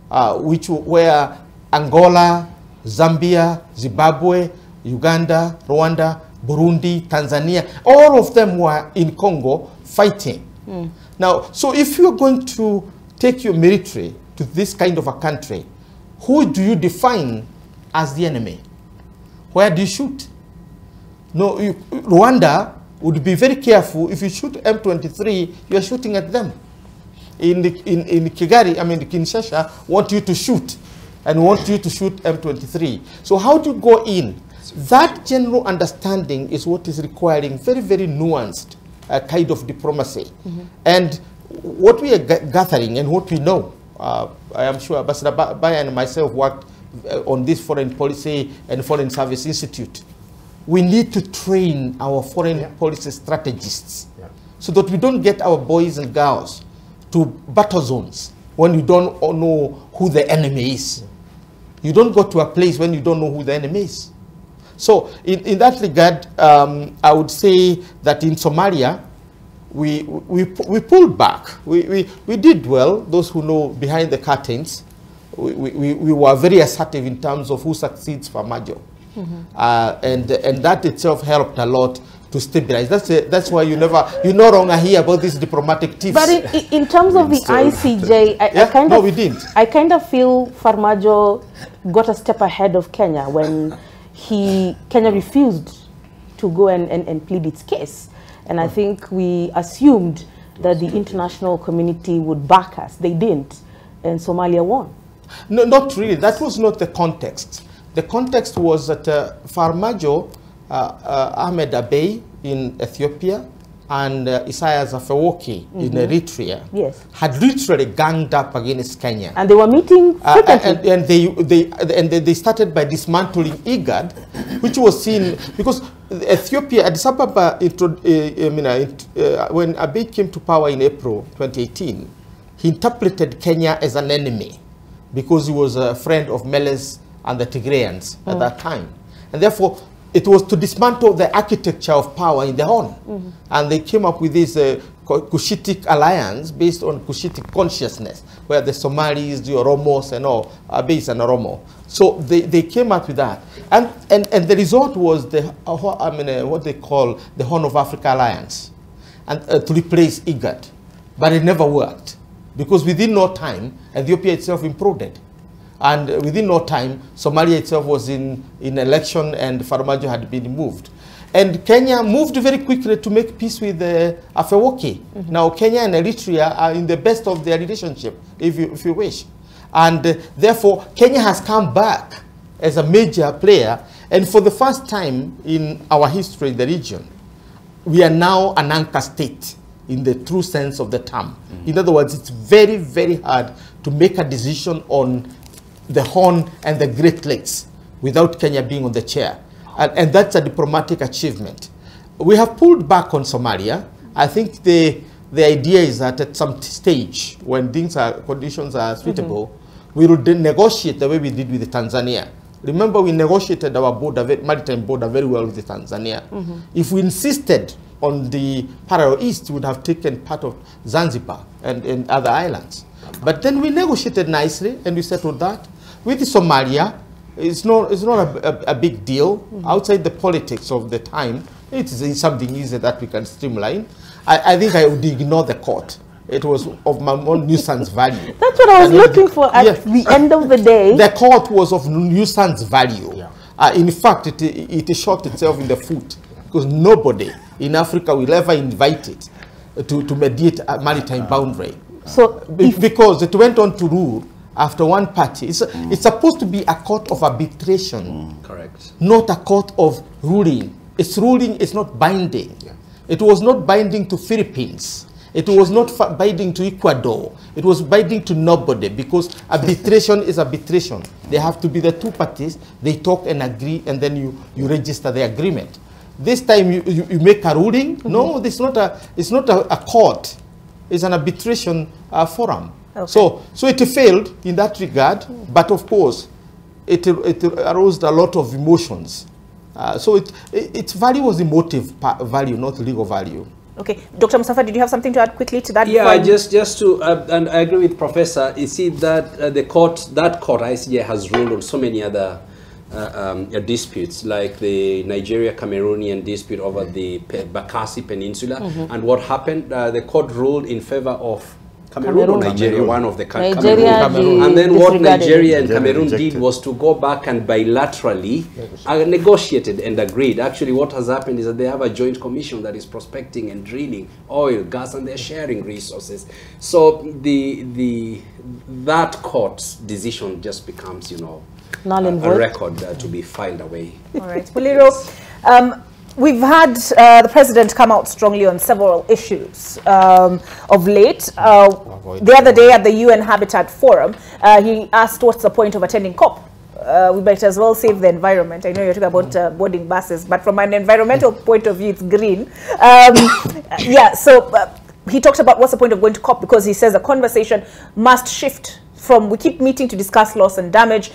where Angola, Zambia, Zimbabwe, Uganda, Rwanda, Burundi, Tanzania, all of them were in Congo fighting. Now, so if you're going to take your military to this kind of a country, who do you define as the enemy? Where do you shoot? No, Rwanda would be very careful. If you shoot M23, you're shooting at them. In Kigali, Kinshasa, want you to shoot and want you to shoot M23. So how do you go in? That general understanding is what is requiring very, very nuanced kind of diplomacy. And what we are gathering and what we know, I am sure Ambassador Baya and myself worked on this Foreign Policy and Foreign Service Institute. We need to train our foreign policy strategists so that we don't get our boys and girls to battle zones when you don't know who the enemy is. You don't go to a place when you don't know who the enemy is. So in that regard, I would say that in Somalia, we pulled back. We did well. Those who know behind the curtains, we were very assertive in terms of who succeeds Farmajo. and that itself helped a lot to stabilize. That's why you no longer hear about these diplomatic tips. But in terms of the ICJ, I kind of feel Farmajo got a step ahead of Kenya when Kenya refused to go and plead its case. And I think we assumed that the international community would back us. They didn't, and Somalia won. No, not really. That was not the context. The context was that Farmajo, Ahmed Abiy in Ethiopia, and Isaias Afwerki in Eritrea had literally ganged up against Kenya. And they were meeting frequently. And they started by dismantling IGAD, which was seen, because Ethiopia, Addis Ababa, when Abiy came to power in April 2018, he interpreted Kenya as an enemy because he was a friend of Meles and the Tigrayans at that time. And therefore, it was to dismantle the architecture of power in the Horn. And they came up with this Cushitic alliance based on Cushitic consciousness, where the Somalis, the Oromos, and all are based on Oromo. So they came up with that. And the result was what they call the Horn of Africa Alliance, and to replace IGAD. But it never worked, because within no time, Ethiopia itself imploded. And within no time, Somalia itself was in election, and Farmajo had been moved. And Kenya moved very quickly to make peace with Afwerki. Now, Kenya and Eritrea are in the best of their relationship, if you wish. And therefore, Kenya has come back as a major player. And for the first time in our history in the region, we are now an anchor state in the true sense of the term. In other words, it's very, very hard to make a decision on the Horn and the Great Lakes without Kenya being on the chair. And that's a diplomatic achievement. We have pulled back on Somalia. I think the idea is that at some stage, when conditions are suitable, we will negotiate the way we did with Tanzania. Remember, we negotiated our maritime border very well with Tanzania. If we insisted on the parallel east, we would have taken part of Zanzibar and other islands. But then we negotiated nicely, and we settled that. With Somalia, it's not a big deal. Outside the politics of the time, it is something easy that we can streamline. I think I would ignore the court. It was of my own nuisance value. That's what I was looking for at the end of the day. The court was of nuisance value. In fact, it shot itself in the foot, because nobody in Africa will ever invite it to mediate a maritime boundary. So because it went on to rule after one party. It's supposed to be a court of arbitration. Correct. Not a court of ruling. Its ruling is not binding. It was not binding to Philippines. It was not binding to Ecuador. It was binding to nobody, because arbitration is arbitration. They have to be the two parties. They talk and agree, and then you register the agreement. This time you make a ruling. No, it's not a court. It's an arbitration forum. So it failed in that regard, but of course, it aroused a lot of emotions. So its value was emotive value, not legal value. Okay, Dr. Mustafa, did you have something to add quickly to that? Yeah, just to, and I agree with Professor. You see that that court, ICJ, has ruled on so many other disputes, like the Nigeria-Cameroonian dispute over the Bakassi Peninsula. And what happened? The court ruled in favor of Cameroon or Nigeria, one of the countries. And then what Nigeria and Cameroon did was to go back and bilaterally negotiated and agreed. Actually, what has happened is that they have a joint commission that is prospecting and drilling oil, gas, and they're sharing resources. So that court's decision just becomes, you know, a record to be filed away. All right, Muliro, we've had the president come out strongly on several issues of late. The other day at the UN Habitat Forum, he asked what's the point of attending COP? We might as well save the environment. I know you're talking about boarding buses, but from an environmental point of view, it's green. Yeah, so he talked about what's the point of going to COP, because he says the conversation must shift from we keep meeting to discuss loss and damage.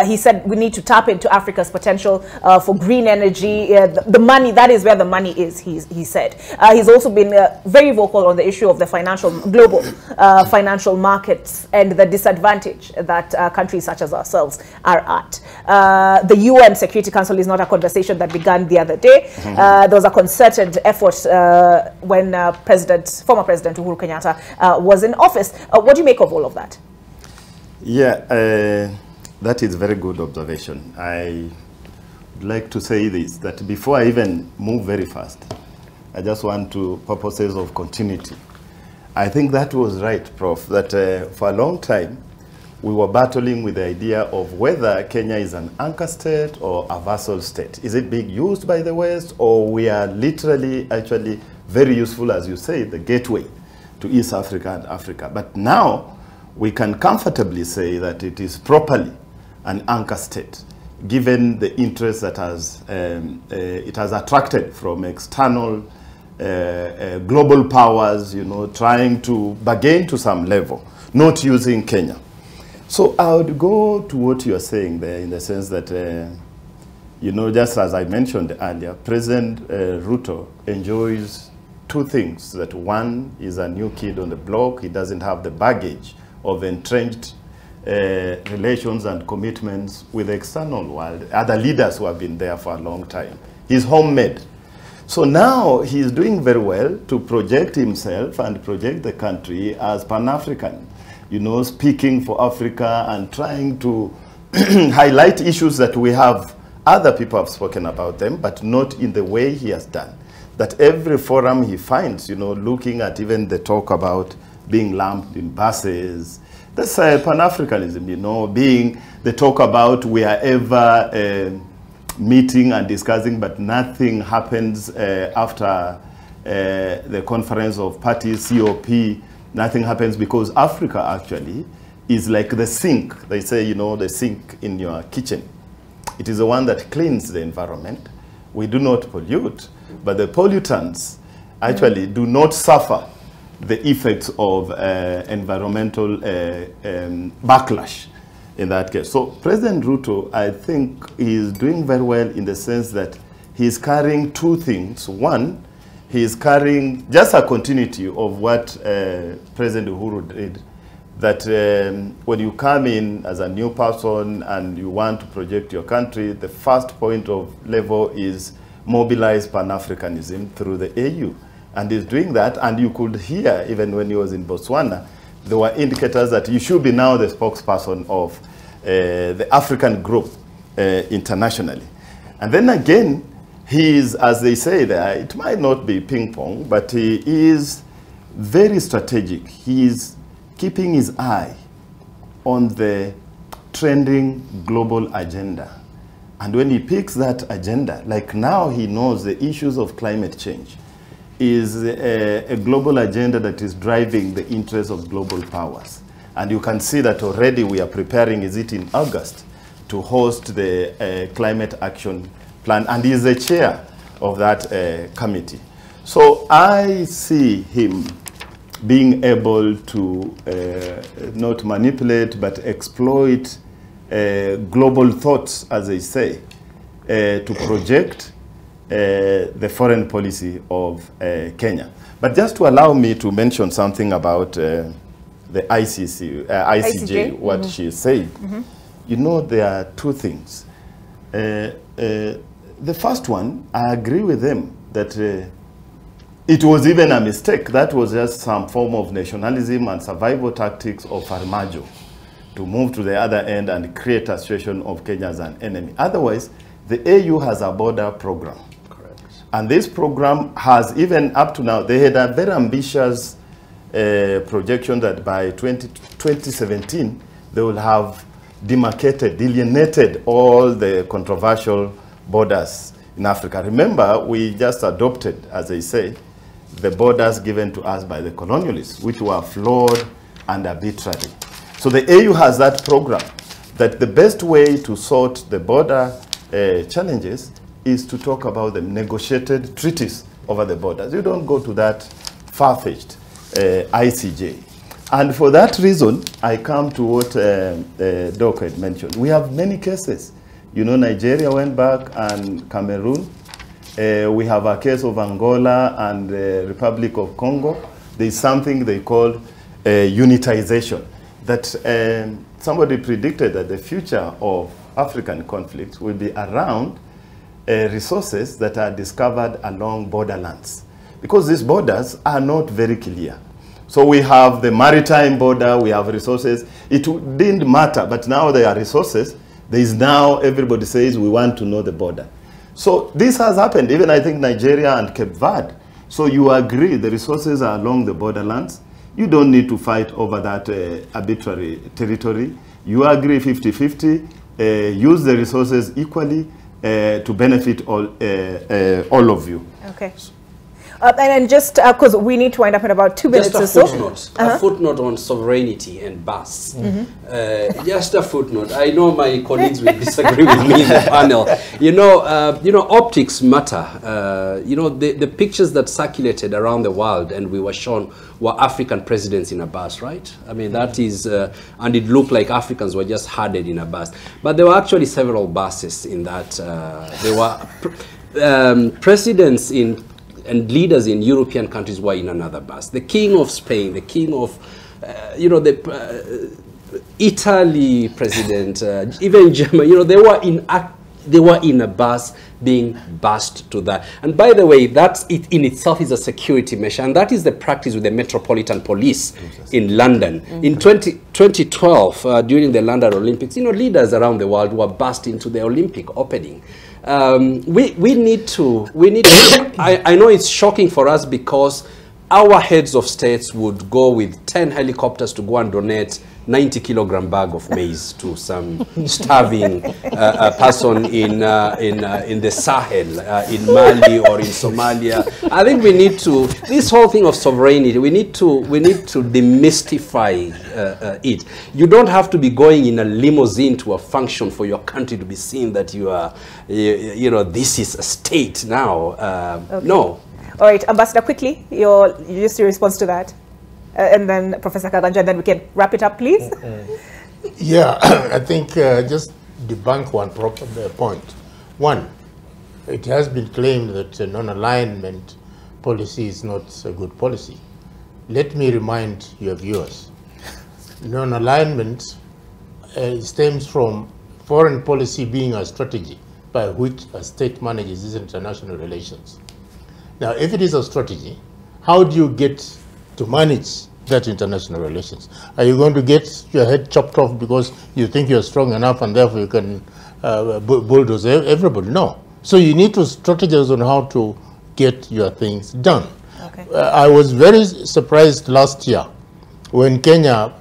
He said we need to tap into Africa's potential for green energy. The money, that is where the money is, he said. He's also been very vocal on the issue of the global financial markets and the disadvantage that countries such as ourselves are at. The UN Security Council is not a conversation that began the other day. There was a concerted effort when former President Uhuru Kenyatta was in office. What do you make of all of that? Yeah, that is very good observation. I would like to say this, that before I even move very fast, I just want to, purposes of continuity. I think that was right, Prof, that for a long time, we were battling with the idea of whether Kenya is an anchor state or a vassal state. Is it being used by the West, or we are literally, actually, very useful, as you say, the gateway to East Africa and Africa. But now, we can comfortably say that it is properly an anchor state, given the interest that it has attracted from external global powers, you know, trying to bargain to some level, not using Kenya. So I would go to what you are saying there, in the sense that, you know, just as I mentioned earlier, President Ruto enjoys two things. That one is a new kid on the block. He doesn't have the baggage of entrenched relations and commitments with the external world, other leaders who have been there for a long time. He's homemade. So now he's doing very well to project himself and project the country as Pan-African, you know, speaking for Africa and trying to highlight issues that we have, other people have spoken about them, but not in the way he has done. That every forum he finds, you know, looking at even the talk about being lumped in buses, that's Pan-Africanism, you know, being the talk about we are ever meeting and discussing, but nothing happens after the conference of parties, COP. Nothing happens because Africa actually is like the sink. They say, you know, the sink in your kitchen. It is the one that cleans the environment. We do not pollute, but the pollutants actually do not suffer the effects of environmental backlash in that case. So President Ruto, I think, is doing very well in the sense that he's carrying two things. One, he's carrying just a continuity of what President Uhuru did, that when you come in as a new person and you want to project your country, the first point of level is mobilize Pan-Africanism through the AU. And he's doing that, and you could hear, even when he was in Botswana, there were indicators that you should be now the spokesperson of the African group internationally. And then again, he is, as they say there, it might not be ping pong, but he is very strategic. He is keeping his eye on the trending global agenda. And when he picks that agenda, like now he knows the issues of climate change is a global agenda that is driving the interests of global powers. And you can see that already we are preparing, is it in August, to host the Climate Action Plan, and he is the chair of that committee. So I see him being able to not manipulate, but exploit global thoughts, as they say, to project the foreign policy of Kenya. But just to allow me to mention something about the ICJ, what she said, you know, there are two things. The first one, I agree with them that it was even a mistake. That was just some form of nationalism and survival tactics of Farmajo to move to the other end and create a situation of Kenya as an enemy. Otherwise, the AU has a border program. Correct. And this program has, even up to now, they had a very ambitious projection that by 2017, they will have delineated all the controversial borders in Africa. Remember, we just adopted, as they say, the borders given to us by the colonialists, which were flawed and arbitrary. So the AU has that program, that the best way to sort the border challenges is to talk about the negotiated treaties over the borders. You don't go to that far-fetched ICJ. And for that reason, I come to what Doc had mentioned. We have many cases. You know, Nigeria went back and Cameroon. We have a case of Angola and the Republic of Congo. There's something they call unitization. That somebody predicted that the future of African conflicts will be around resources that are discovered along borderlands. Because these borders are not very clear. So we have the maritime border, we have resources. It didn't matter, but now there are resources. There is now, everybody says we want to know the border. So this has happened, even I think Nigeria and Cape Verde. So you agree the resources are along the borderlands. You don't need to fight over that arbitrary territory. You agree 50-50, use the resources equally to benefit all of you. Okay. And then just because we need to wind up in about 2 minutes or so. A footnote on sovereignty and BAS. Just a footnote. I know my colleagues will disagree with me in the panel. You know, optics matter. You know, the pictures that circulated around the world and we were shown were African presidents in a bus, right? I mean, that is, and it looked like Africans were just herded in a bus. But there were actually several buses in that. There were presidents and leaders in European countries were in another bus. The King of Spain, the King of, you know, the Italy president, even Germany, you know, they were in a bus being bused to that. And by the way, that in itself is a security measure, and that is the practice with the Metropolitan Police in London. In 2012, during the London Olympics, you know, leaders around the world were bused into the Olympic opening. We need to, I know it's shocking for us because our heads of states would go with 10 helicopters to go and donate 90-kilogram bag of maize to some starving person in the Sahel, in Mali or in Somalia. I think we need to, this whole thing of sovereignty, we need to demystify it. You don't have to be going in a limousine to a function for your country to be seen that you are, you know, this is a state now. Okay. No. All right, Ambassador, quickly, just your response to that. And then Professor Kagwanja, then we can wrap it up, please. Yeah, I think just debunk one point. One, it has been claimed that non-alignment policy is not a good policy. Let me remind your viewers, non-alignment stems from foreign policy being a strategy by which a state manages its international relations. Now, if it is a strategy, how do you get to manage that international relations? Are you going to get your head chopped off because you think you're strong enough and therefore you can bulldoze everybody? No. So you need to strategize on how to get your things done. Okay. I was very surprised last year when Kenya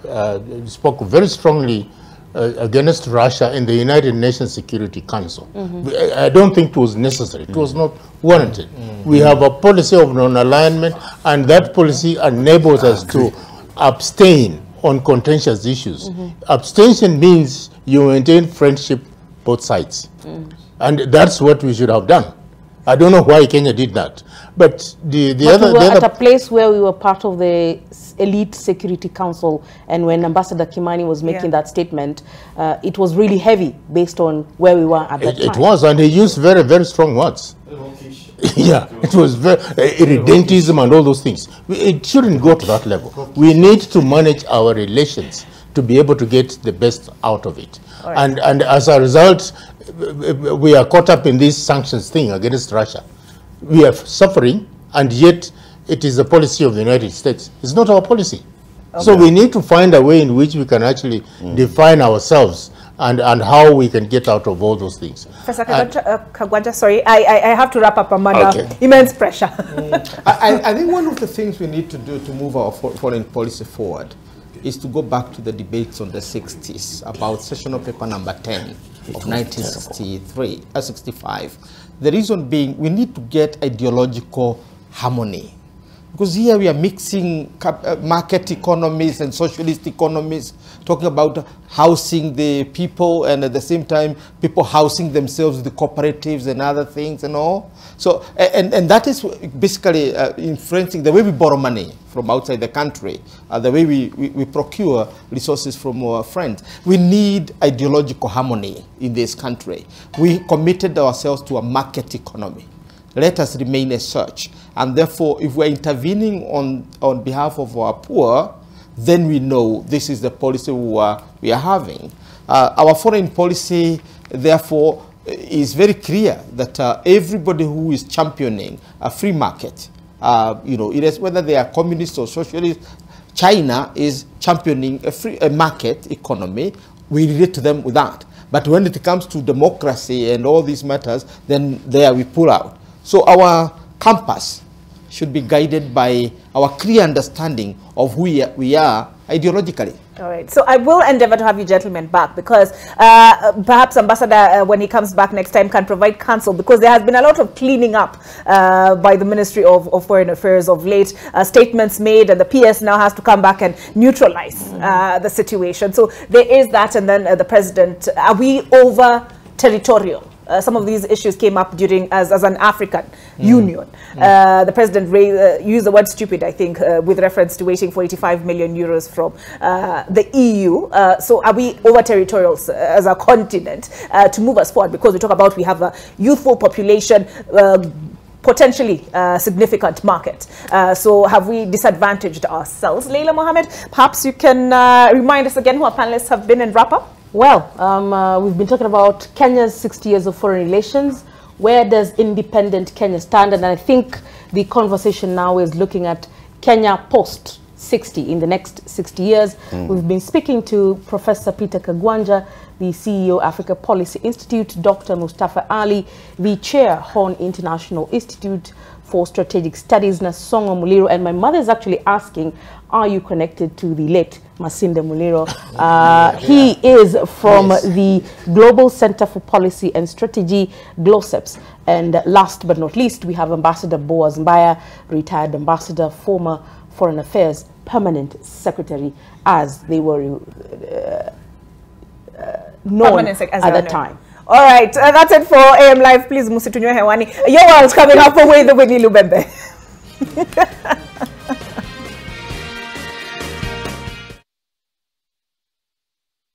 spoke very strongly against Russia in the United Nations Security Council. I don't think it was necessary. It was not warranted. We have a policy of non-alignment, and that policy enables us to abstain on contentious issues. Abstention means you maintain friendship both sides. And that's what we should have done. I don't know why Kenya did that. But we were at a place where we were part of the elite Security Council, and when Ambassador Kimani was making that statement, it was really heavy based on where we were at that time. It was, and he used very, very strong words. Yeah, it was very irredentism and all those things. It shouldn't go to that level. We need to manage our relations to be able to get the best out of it. Right. And as a result, we are caught up in this sanctions thing against Russia. We are suffering, and yet it is the policy of the United States. It's not our policy. Okay. So we need to find a way in which we can actually define ourselves and how we can get out of all those things. Professor Kagwanja, sorry, I have to wrap up, Amanda. Okay. Immense pressure. I think one of the things we need to do to move our foreign policy forward is to go back to the debates on the 60s about sessional paper number 10 of 1965. The reason being, we need to get ideological harmony. Because here we are mixing market economies and socialist economies, talking about housing the people and at the same time people housing themselves, the cooperatives and other things and all. So, and that is basically influencing the way we borrow money from outside the country, the way we procure resources from our friends. We need ideological harmony in this country. We committed ourselves to a market economy. Let us remain as such. And therefore, if we're intervening on behalf of our poor, then we know this is the policy we are having. Our foreign policy, therefore, is very clear that everybody who is championing a free market, you know, it is whether they are communist or socialist, China is championing a market economy. We relate to them with that. But when it comes to democracy and all these matters, then there we pull out. So our compass should be guided by our clear understanding of who we are ideologically. All right. So I will endeavor to have you gentlemen back because perhaps Ambassador, when he comes back next time, can provide counsel because there has been a lot of cleaning up by the Ministry of Foreign Affairs of late. Statements made and the PS now has to come back and neutralize the situation. So there is that, and then the President, are we over territorial? Some of these issues came up during as an African Union. The President used the word stupid, I think, with reference to waiting for 85 million euros from the EU. So are we over territorials as a continent to move us forward? Because we talk about we have a youthful population, potentially significant market. So have we disadvantaged ourselves? Leila Mohammed, perhaps you can remind us again who our panelists have been and wrap up? Well, we've been talking about Kenya's 60 years of foreign relations. Where does independent Kenya stand? And I think the conversation now is looking at Kenya post 60, in the next 60 years. We've been speaking to Professor Peter Kagwanja, the CEO, Africa Policy Institute, Dr. Mustafa Ali, the chair, Horn International Institute for Strategic Studies, Nasongo Muliro. And my mother is actually asking, are you connected to the late Masinde Muliro? He is from the Global Center for Policy and Strategy, GLOSEPS. And last but not least, we have Ambassador Boaz Mbaya, retired ambassador, former Foreign Affairs Permanent Secretary, as they were known at the time. All right, that's it for AM Live. Please, Musitunywe Hewani. Your world's coming up with Winnie Lubembe.